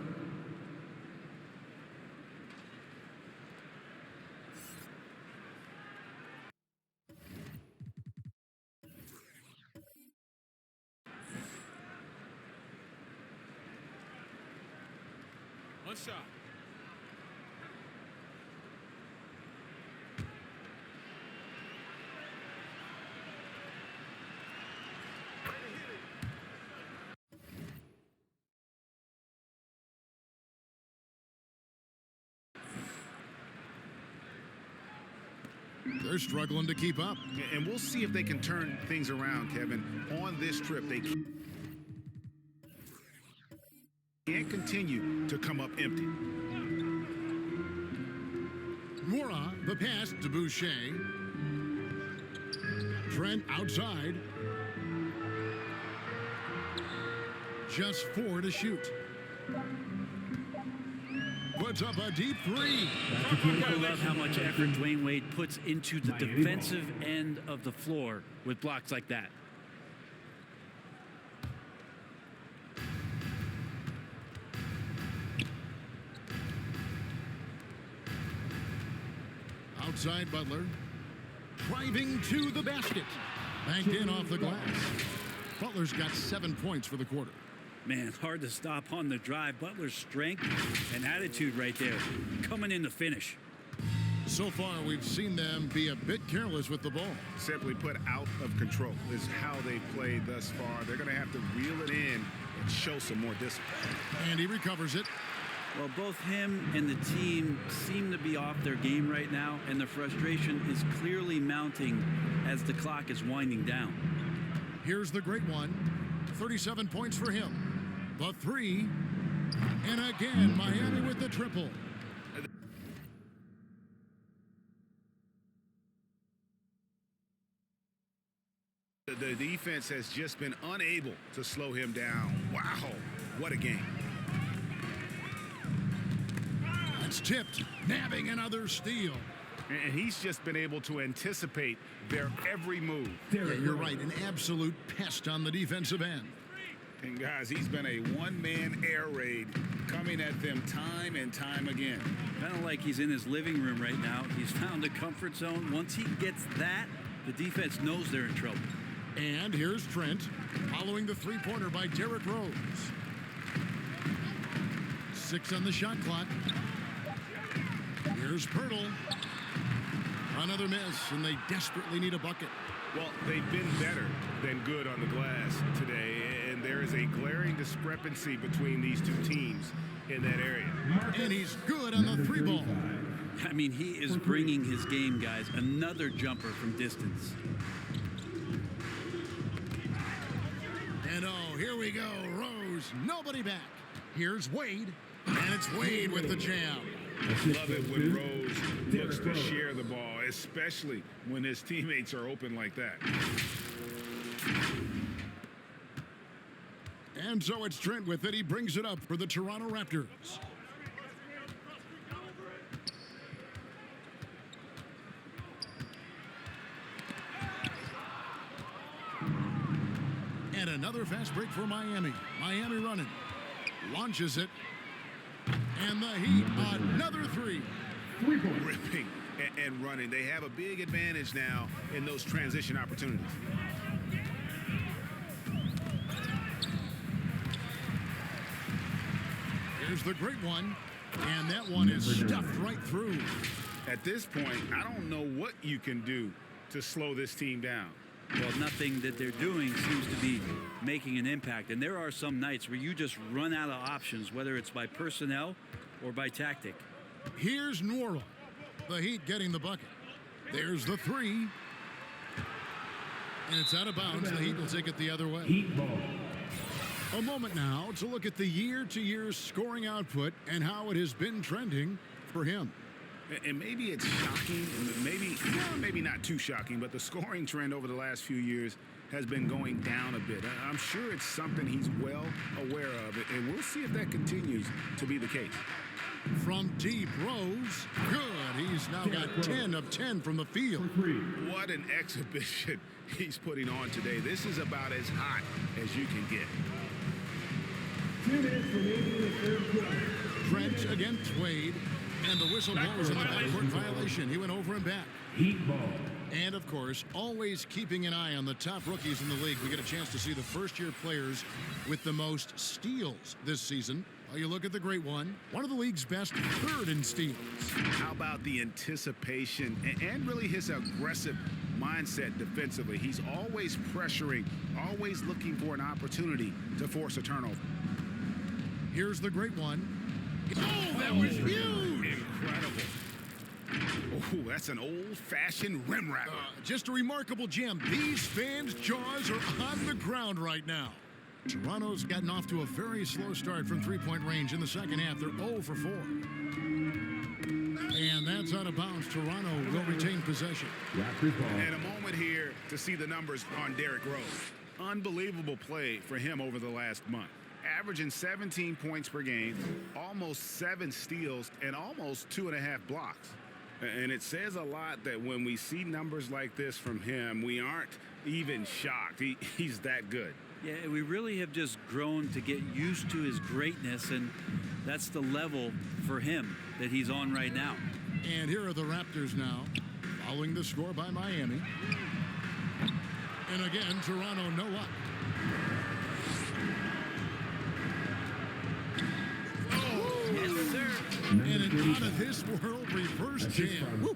One shot. They're struggling to keep up. And we'll see if they can turn things around, Kevin. On this trip, they can't continue to come up empty. Mora, the pass to Boucher. Trent outside. Just 4 to shoot. Puts up a deep 3. I love how much effort Dwayne Wade puts into the defensive end of the floor with blocks like that. Outside Butler. Driving to the basket. Banked in off the glass. Butler's got 7 points for the quarter. Man, hard to stop on the drive. Butler's strength and attitude right there, coming in to finish. So far, we've seen them be a bit careless with the ball. Simply put, out of control is how they've played thus far. They're going to have to reel it in and show some more discipline. And he recovers it. Well, both him and the team seem to be off their game right now, and the frustration is clearly mounting as the clock is winding down. Here's the great one. 37 points for him. The 3. And again, Miami with the triple. The defense has just been unable to slow him down. Wow, what a game. It's tipped, nabbing another steal. And he's just been able to anticipate their every move. Yeah, you're right. An absolute pest on the defensive end. And guys, he's been a one-man air raid coming at them time and time again. Kind of like he's in his living room right now. He's found a comfort zone. Once he gets that, the defense knows they're in trouble. And here's Trent following the three-pointer by Derrick Rose. 6 on the shot clock. Here's Pirtle. Another miss, and they desperately need a bucket. Well, they've been better than good on the glass today, and there is a glaring discrepancy between these two teams in that area. And he's good on the three ball. I mean, he is bringing his game, guys. Another jumper from distance. And oh, here we go. Rose, nobody back. Here's Wade, and it's Wade with the jam. Love it when Rose looks to share the ball, especially when his teammates are open like that. And so it's Trent with it. He brings it up for the Toronto Raptors. And another fast break for Miami. Miami running. Launches it. And the Heat, another three. Ripping and running. They have a big advantage now in those transition opportunities. Here's the great one. And that one is stuffed right through. At this point, I don't know what you can do to slow this team down. Well, nothing that they're doing seems to be making an impact. And there are some nights where you just run out of options, whether it's by personnel or by tactic. Here's Nwora. The Heat getting the bucket. There's the three. And it's out of bounds. The Heat will take it the other way. Heat ball. A moment now to look at the year-to-year scoring output and how it has been trending for him. And maybe it's shocking, maybe not too shocking, but the scoring trend over the last few years has been going down a bit. I'm sure it's something he's well aware of, and we'll see if that continues to be the case. From deep, Rose, good. He's now got 10 of 10 from the field. What an exhibition he's putting on today. This is about as hot as you can get. 2 minutes remaining in the third quarter. Trent against Wade. And the whistle blows on the backcourt violation. He went over and back. Heat ball. And, of course, always keeping an eye on the top rookies in the league. We get a chance to see the first-year players with the most steals this season. Well, you look at the great one of the league's best, third in steals. How about the anticipation and really his aggressive mindset defensively? He's always pressuring, always looking for an opportunity to force a turnover. Here's the great one. Oh, that was huge! Incredible. Oh, that's an old-fashioned rim wrapper. Just a remarkable gem. These fans' jaws are on the ground right now. Toronto's gotten off to a very slow start from three-point range in the second half. They're 0 for 4. And that's out of bounds. Toronto will retain possession. And a moment here to see the numbers on Derrick Rose. Unbelievable play for him over the last month. Averaging 17 points per game, almost 7 steals, and almost 2.5 blocks. And it says a lot that when we see numbers like this from him, we aren't even shocked. He's that good. Yeah, we really have just grown to get used to his greatness, and that's the level for him that he's on right now. And here are the Raptors now, following the score by Miami. And again, Toronto no up. Yes, sir. And an out-of-this-world reverse jam.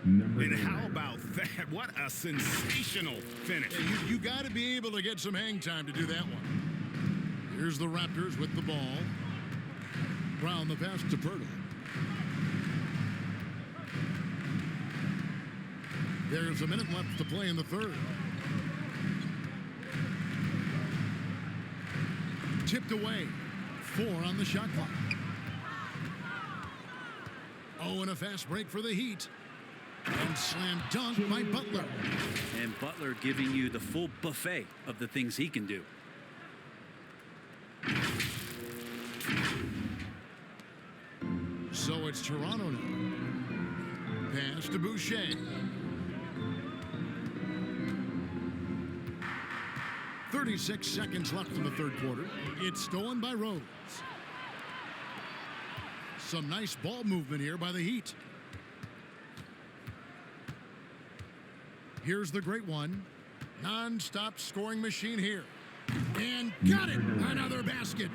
And how about that? What a sensational finish. Yeah, you got to be able to get some hang time to do that one. Here's the Raptors with the ball. Brown the pass to Pirtle. There's a minute left to play in the third. Tipped away. 4 on the shot clock. Oh, and a fast break for the Heat. And slam dunk by Butler. And Butler giving you the full buffet of the things he can do. So so it's Toronto now. Pass to Boucher. 36 seconds left in the third quarter. It's stolen by Rose. Some nice ball movement here by the Heat. Here's the great one. Non-stop scoring machine here. And got it! Another basket.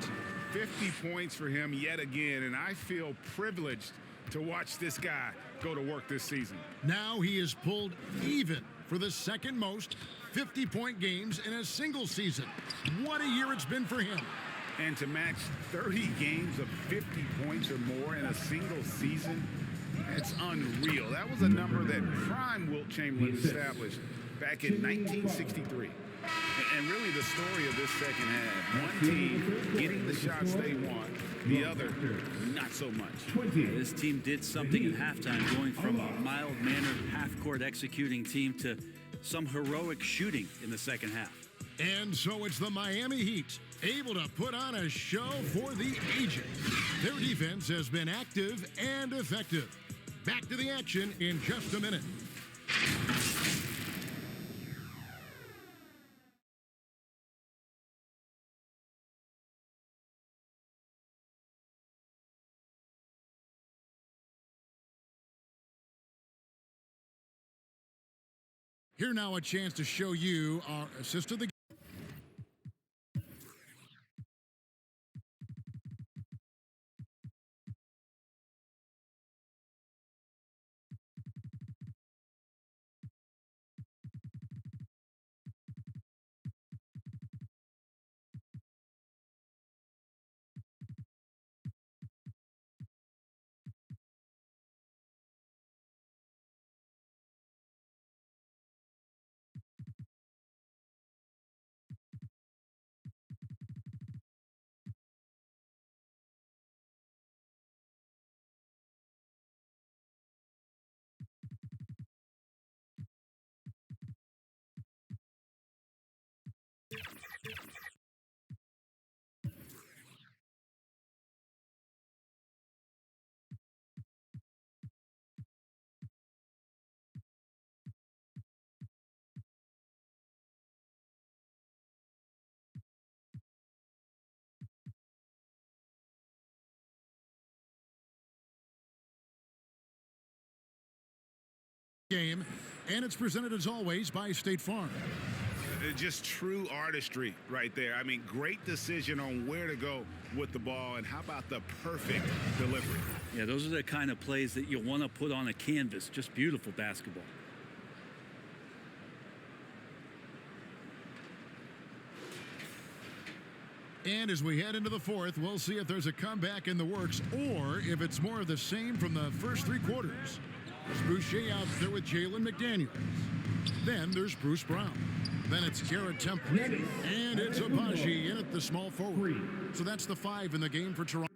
50 points for him yet again, and I feel privileged to watch this guy go to work this season. Now he is pulled even for the second most 50-point games in a single season. What a year it's been for him. And to match 30 games of 50 points or more in a single season, that's unreal. That was a number that prime Wilt Chamberlain established back in 1963. And really the story of this second half, one team getting the shots they want, the other not so much. This team did something at halftime, going from a mild-mannered half-court executing team to some heroic shooting in the second half. And so it's the Miami Heat, able to put on a show for the ages. Their defense has been active and effective. Back to the action in just a minute. Here now a chance to show you our assist of the game. Game, and it's presented as always by State Farm. Just true artistry right there. I mean, great decision on where to go with the ball, and how about the perfect delivery? Yeah, those are the kind of plays that you want to put on a canvas. Just beautiful basketball. And as we head into the fourth, we'll see if there's a comeback in the works or if it's more of the same from the first three quarters. There's Boucher out there with Jalen McDaniels. Then there's Bruce Brown. Then it's Garrett Temple. And it's Abaji in at the small forward. So that's the 5 in the game for Toronto.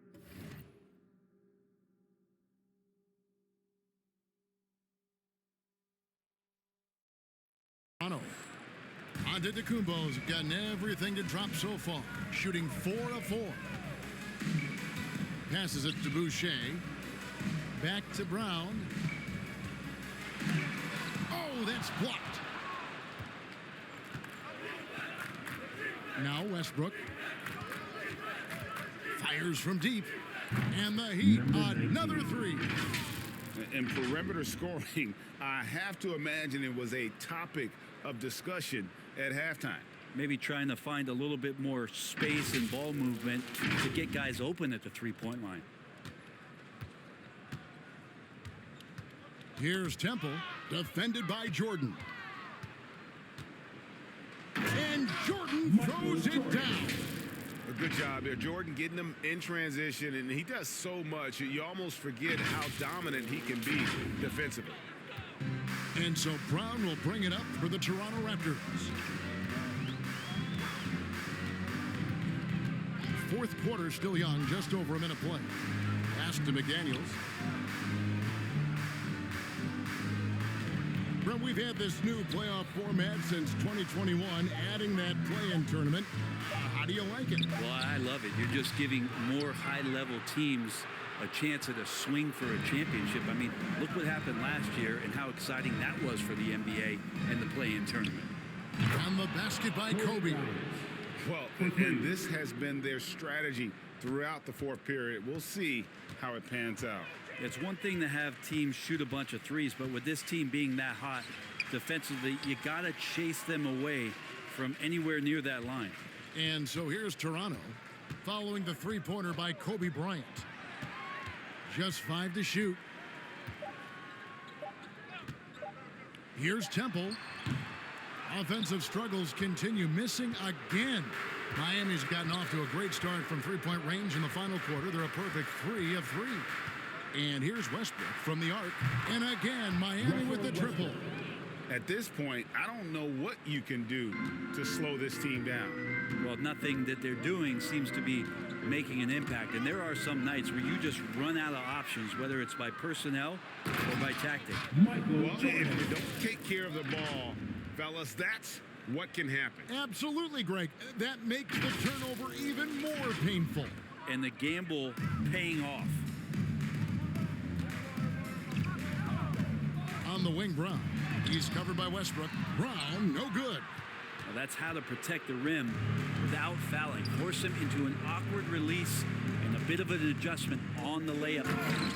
Antetokounmpo's gotten everything to drop so far. Shooting 4 of 4. Passes it to Boucher. Back to Brown. Oh, that's blocked. Now Westbrook fires from deep, and the Heat another 3. In perimeter scoring, I have to imagine it was a topic of discussion at halftime. Maybe trying to find a little bit more space and ball movement to get guys open at the three-point line. Here's Temple, defended by Jordan. And Jordan throws it down. A good job there. Jordan getting them in transition, and he does so much. You almost forget how dominant he can be defensively. And so Brown will bring it up for the Toronto Raptors. Fourth quarter still young, just over a minute play. Pass to McDaniels. Brent, we've had this new playoff format since 2021, adding that play-in tournament. How do you like it? Well, I love it. You're just giving more high-level teams a chance at a swing for a championship. I mean, look what happened last year and how exciting that was for the NBA and the play-in tournament. And the basket by Kobe. Well, and this has been their strategy throughout the fourth period. We'll see how it pans out. It's one thing to have teams shoot a bunch of threes, but with this team being that hot defensively, you got to chase them away from anywhere near that line. And so here's Toronto following the three-pointer by Kobe Bryant. Just 5 to shoot. Here's Temple. Offensive struggles continue, missing again. Miami's gotten off to a great start from three-point range in the final quarter. They're a perfect 3 of 3. And here's Westbrook from the arc. And again, Miami with the triple. At this point, I don't know what you can do to slow this team down. Well, nothing that they're doing seems to be making an impact. And there are some nights where you just run out of options, whether it's by personnel or by tactic. Well, if you don't take care of the ball, fellas, that's what can happen. Absolutely, Greg. That makes the turnover even more painful. And the gamble paying off. On the wing, Brown. He's covered by Westbrook. Brown, no good. Well, that's how to protect the rim without fouling. Force him into an awkward release and a bit of an adjustment on the layup.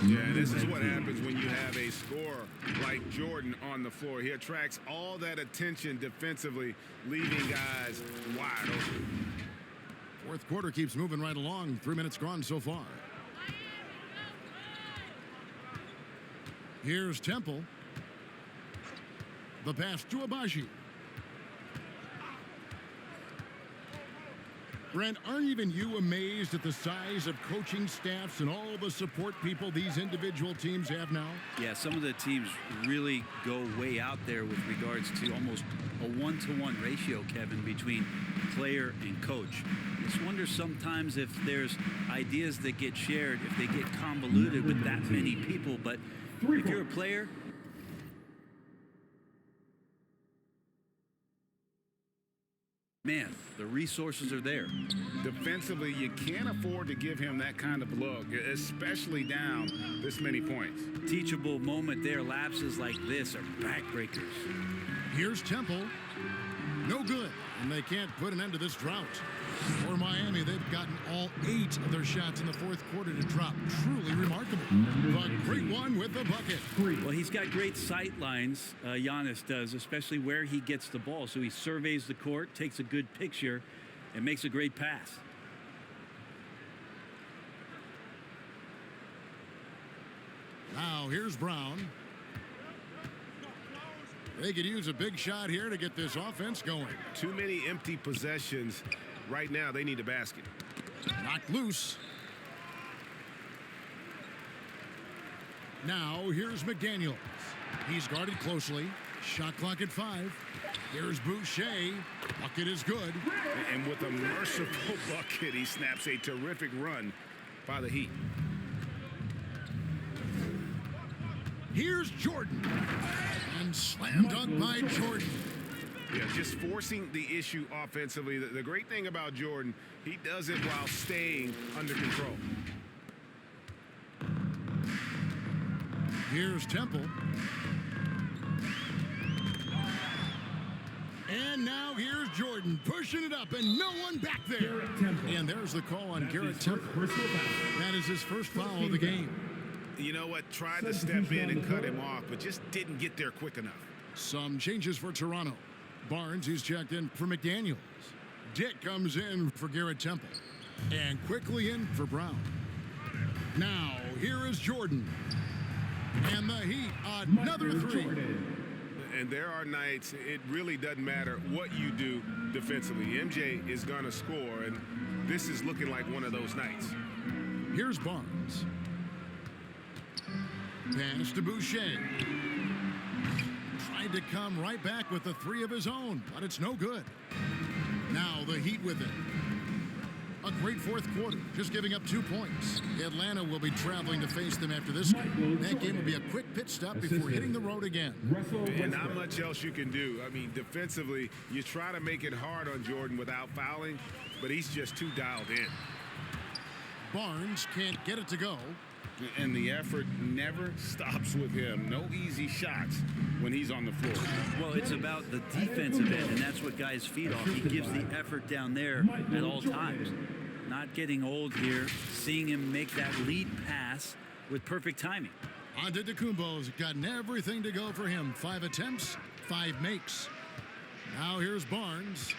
Yeah, this is what happens when you have a scorer like Jordan on the floor. He attracts all that attention defensively, leaving guys wide open. Fourth quarter keeps moving right along. 3 minutes gone so far. Here's Temple. The pass to Abaji. Brent, aren't even you amazed at the size of coaching staffs and all the support people these individual teams have now? Yeah, some of the teams really go way out there with regards to almost a 1-to-1 ratio, Kevin, between player and coach. I just wonder sometimes if there's ideas that get shared, if they get convoluted with that many people. But if you're a player, man, the resources are there. Defensively, you can't afford to give him that kind of look, especially down this many points. Teachable moment there. Lapses like this are backbreakers. Here's Temple. No good. And they can't put an end to this drought. For Miami, they've gotten all 8 of their shots in the fourth quarter to drop. Truly remarkable. The great one with the bucket. Well, he's got great sight lines, Giannis does, especially where he gets the ball. So he surveys the court, takes a good picture, and makes a great pass. Now here's Brown. They could use a big shot here to get this offense going. Too many empty possessions. Right now, they need a basket. Knocked loose. Now, here's McDaniels. He's guarded closely. Shot clock at 5. Here's Boucher. Bucket is good. And with a merciful bucket, he snaps a terrific run by the Heat. Here's Jordan. And slam dunk by Jordan. Yeah, just forcing the issue offensively. The great thing about Jordan, he does it while staying under control. Here's Temple. And now here's Jordan pushing it up and no one back there. And there's the call on Garrett Temple. That is his first foul of the game. You know what? Tried to step in and cut him off, but just didn't get there quick enough. Some changes for Toronto. Barnes, he's checked in for McDaniels. Dick comes in for Garrett Temple. And quickly in for Brown. Now, here is Jordan. And the Heat, another 3. And there are nights, it really doesn't matter what you do defensively. MJ is going to score, and this is looking like one of those nights. Here's Barnes. Pass to Boucher. Tried to come right back with the 3 of his own, but it's no good. Now the Heat with it. A great fourth quarter, just giving up 2 points. Atlanta will be traveling to face them after this game. That game will be a quick pit stop before hitting the road again. And not much else you can do. I mean, defensively, you try to make it hard on Jordan without fouling, but he's just too dialed in. Barnes can't get it to go. And the effort never stops with him. No easy shots when he's on the floor. Well, it's about the defensive end, and that's what guys feed off. He gives the effort down there at all times. Not getting old here, seeing him make that lead pass with perfect timing. Antetokounmpo's gotten everything to go for him. 5 attempts, 5 makes. Now here's Barnes.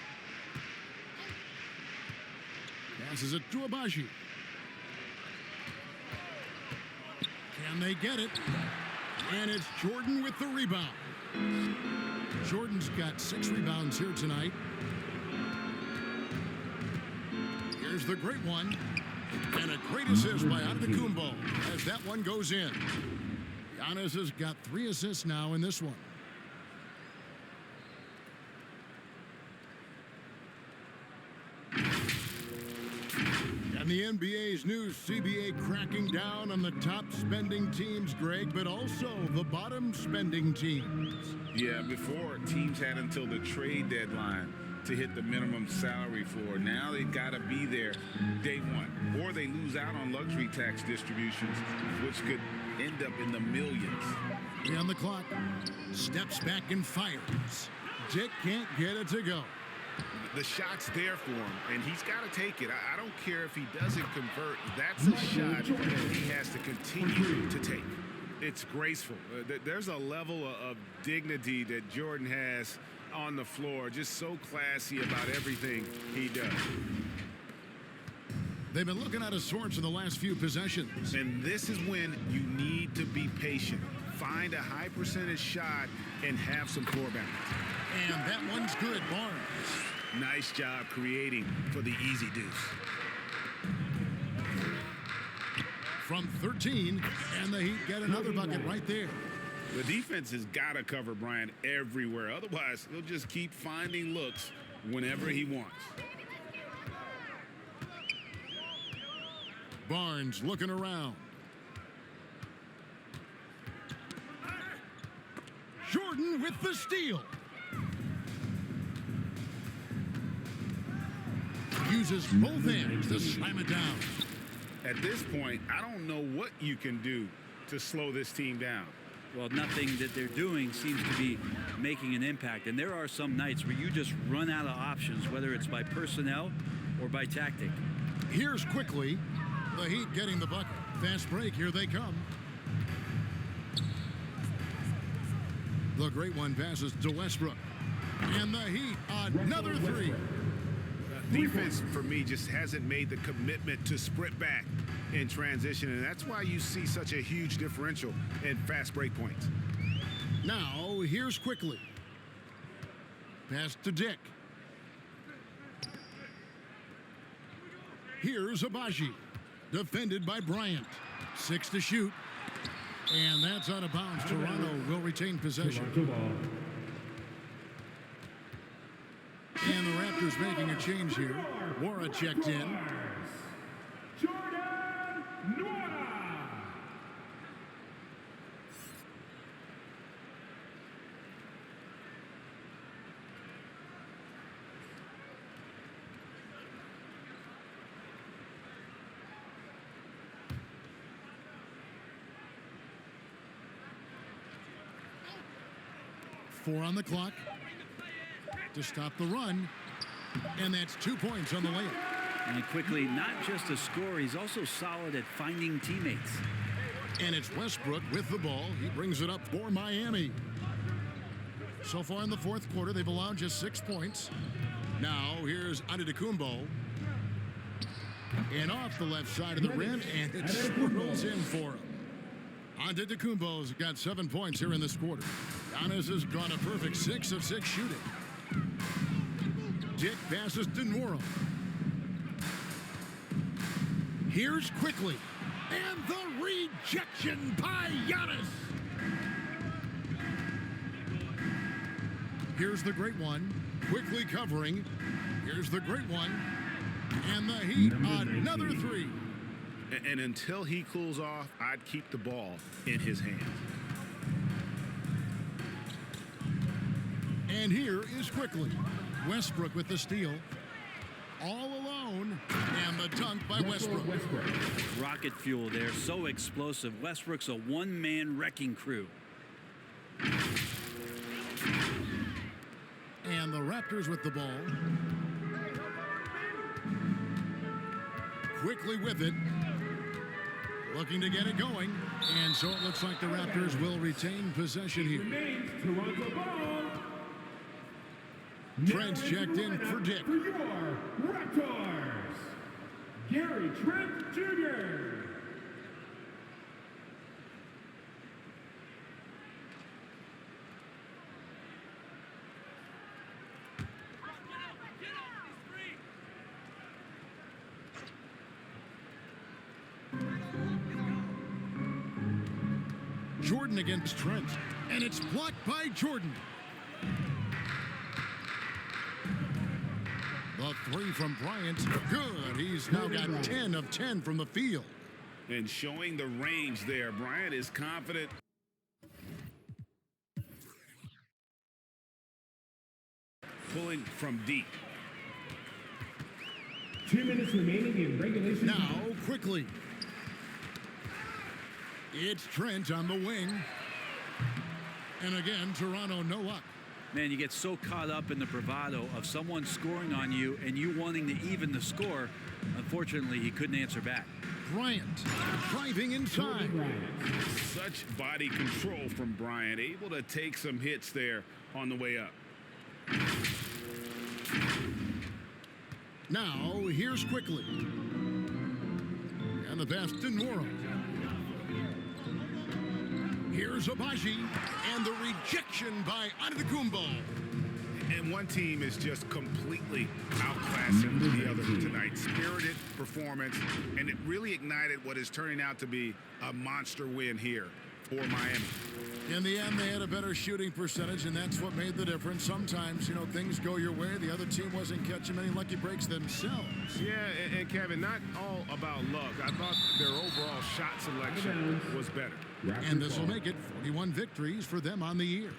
Passes it to Abaji. Can they get it? And it's Jordan with the rebound. Jordan's got 6 rebounds here tonight. Here's the great one. And a great assist by Antetokounmpo as that one goes in. Giannis has got 3 assists now in this one. And the NBA's new CBA cracking down on the top spending teams, Greg, but also the bottom spending teams. Yeah, before teams had until the trade deadline to hit the minimum salary floor. Now they've got to be there day one, or they lose out on luxury tax distributions, which could end up in the millions. 3 on the clock. Steps back and fires. Dick can't get it to go. The shot's there for him, and he's got to take it. I don't care if he doesn't convert. That's a shot that he has to continue to take. It's graceful. There's a level of dignity that Jordan has on the floor, just so classy about everything he does. They've been looking out of sorts in the last few possessions. And this is when you need to be patient. Find a high percentage shot and have some floor balance. And that one's good, Barnes. Nice job creating for the easy deuce. From 13, and the Heat get another bucket right there. The defense has got to cover Bryant everywhere. Otherwise, he'll just keep finding looks whenever he wants. Barnes looking around. Jordan with the steal. Uses both hands to slam it down. At this point, I don't know what you can do to slow this team down. Well, nothing that they're doing seems to be making an impact. And there are some nights where you just run out of options, whether it's by personnel or by tactic. Here's quickly the Heat getting the bucket. Fast break, here they come. The great one passes to Westbrook. And the Heat, another 3. Defense, for me, just hasn't made the commitment to sprint back in transition, and that's why you see such a huge differential in fast break points. Now, here's quickly. Pass to Dick. Here's Abaji. Defended by Bryant. 6 to shoot. And that's out of bounds. Toronto will retain possession. And the Raptors making a change here. Wara checked in. Four on the clock to stop the run, and that's 2 points on the layup. And quickly, not just a scorer, he's also solid at finding teammates. And it's Westbrook with the ball. He brings it up for Miami. So far in the fourth quarter, they've allowed just 6 points. Now here's Antetokounmpo. And off the left side of the rim, and it swirls in for him. Antetokounmpo's got 7 points here in this quarter. Giannis has gone a perfect 6 of 6 shooting. Dick passes to Nwora. Here's quickly. And the rejection by Giannis. Here's the great one. Quickly covering. Here's the great one. And the Heat, another 3. And until he cools off, I'd keep the ball in his hands. And here is quickly. Westbrook with the steal. All alone. zone. And the dunk by Westbrook. Rocket fuel there, so explosive. Westbrook's a one-man wrecking crew. And the Raptors with the ball. Quickly with it. Looking to get it going. And so it looks like the Raptors will retain possession here. Toronto ball. Trent's checked in for Dick. For your Raptors, Gary Trent Jr. Jordan against Trent. And it's blocked by Jordan. The three from Bryant. Good. He's now got 10 of 10 from the field. And showing the range there. Bryant is confident. Pulling from deep. 2 minutes remaining in regulation. Now, quickly. It's Trent on the wing. And again, Toronto no luck. Man, you get so caught up in the bravado of someone scoring on you and you wanting to even the score. Unfortunately, he couldn't answer back. Bryant driving inside. Such body control from Bryant. Able to take some hits there on the way up. Now, here's quickly. And the pass to Noro. Here's Abaji, and the rejection by Antetokounmpo. And one team is just completely outclassing the other tonight. Spirited performance, and it really ignited what is turning out to be a monster win here for Miami. In the end, they had a better shooting percentage, and that's what made the difference. Sometimes, things go your way. The other team wasn't catching many lucky breaks themselves. Yeah, and Kevin, not all about luck. I thought their overall shot selection was better. And this will make it 41 victories for them on the year.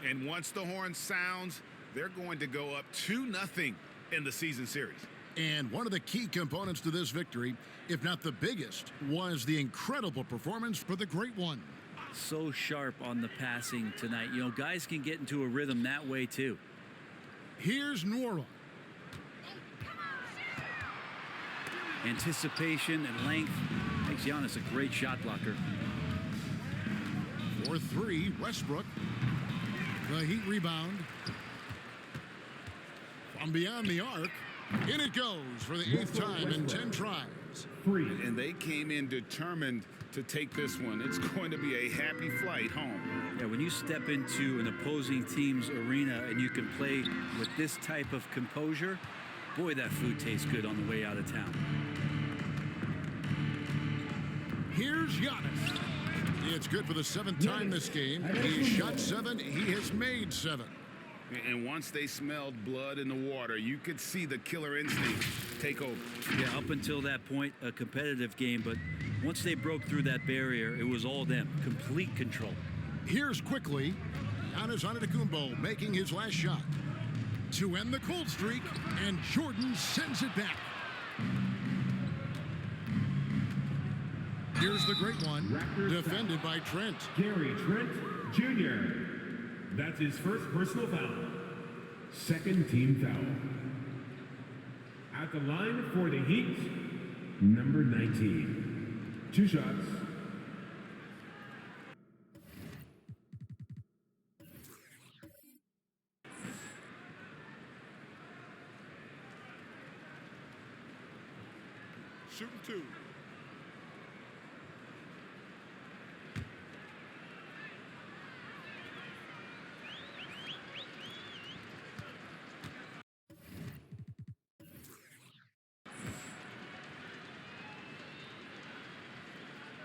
And once the horn sounds, they're going to go up 2-0 in the season series. And one of the key components to this victory, if not the biggest, was the incredible performance for the Great One. So sharp on the passing tonight. Guys can get into a rhythm that way too. Here's Noro. Anticipation and length makes Giannis a great shot blocker. For three, Westbrook. The Heat rebound. From beyond the arc, in it goes for the 8th time in 10 tries. And they came in determined to take this one. It's going to be a happy flight home. Yeah, when you step into an opposing team's arena and you can play with this type of composure, boy, that food tastes good on the way out of town. Here's Giannis. It's good for the 7th time this game. He shot 7. He has made 7. And once they smelled blood in the water, you could see the killer instinct take over. Yeah, up until that point, a competitive game, but once they broke through that barrier, it was all them. Complete control. Here's quickly Giannis Antetokounmpo making his last shot to end the cold streak, and Jordan sends it back. Here's the Great One, defended by Trent. Gary Trent Jr. That's his first personal foul. Second team foul. At the line for the Heat, number 19. 2 shots. Shooting 2.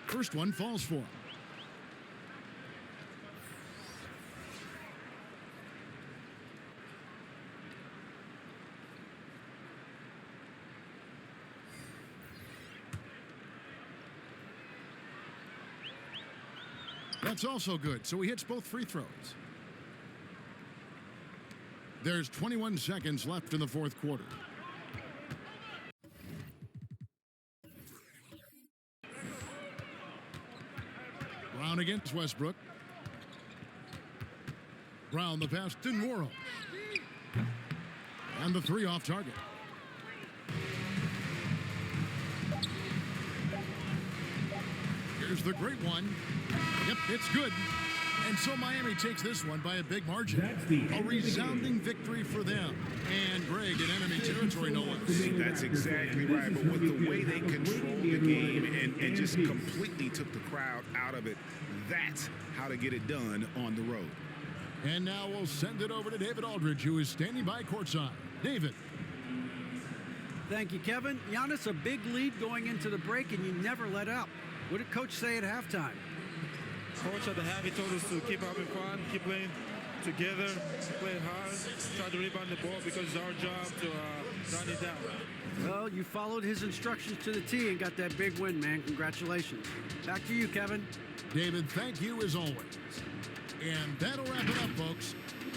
First one falls for him. That's also good, so he hits both free throws. There's 21 seconds left in the 4th quarter. Brown against Westbrook. Brown the pass to Morrow. And the three off target. Here's the great one. Yep, it's good. And so Miami takes this one by a big margin. A resounding victory for them. And Greg in enemy territory, no less. That's exactly right. But with the way they controlled the game and just completely took the crowd out of it, that's how to get it done on the road. And now we'll send it over to David Aldridge, who is standing by courtside. David. Thank you, Kevin. Giannis, a big lead going into the break, and you never let up. What did Coach say at halftime? Coach at the half, he told us to keep having fun, keep playing together, play hard, try to rebound the ball because it's our job to run it down. Well, you followed his instructions to the T and got that big win, man. Congratulations. Back to you, Kevin. David, thank you as always. And that'll wrap it up, folks.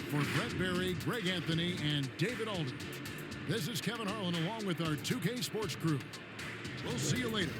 For Brett Barry, Greg Anthony, and David Aldridge, this is Kevin Harlan along with our 2K Sports crew. We'll see you later.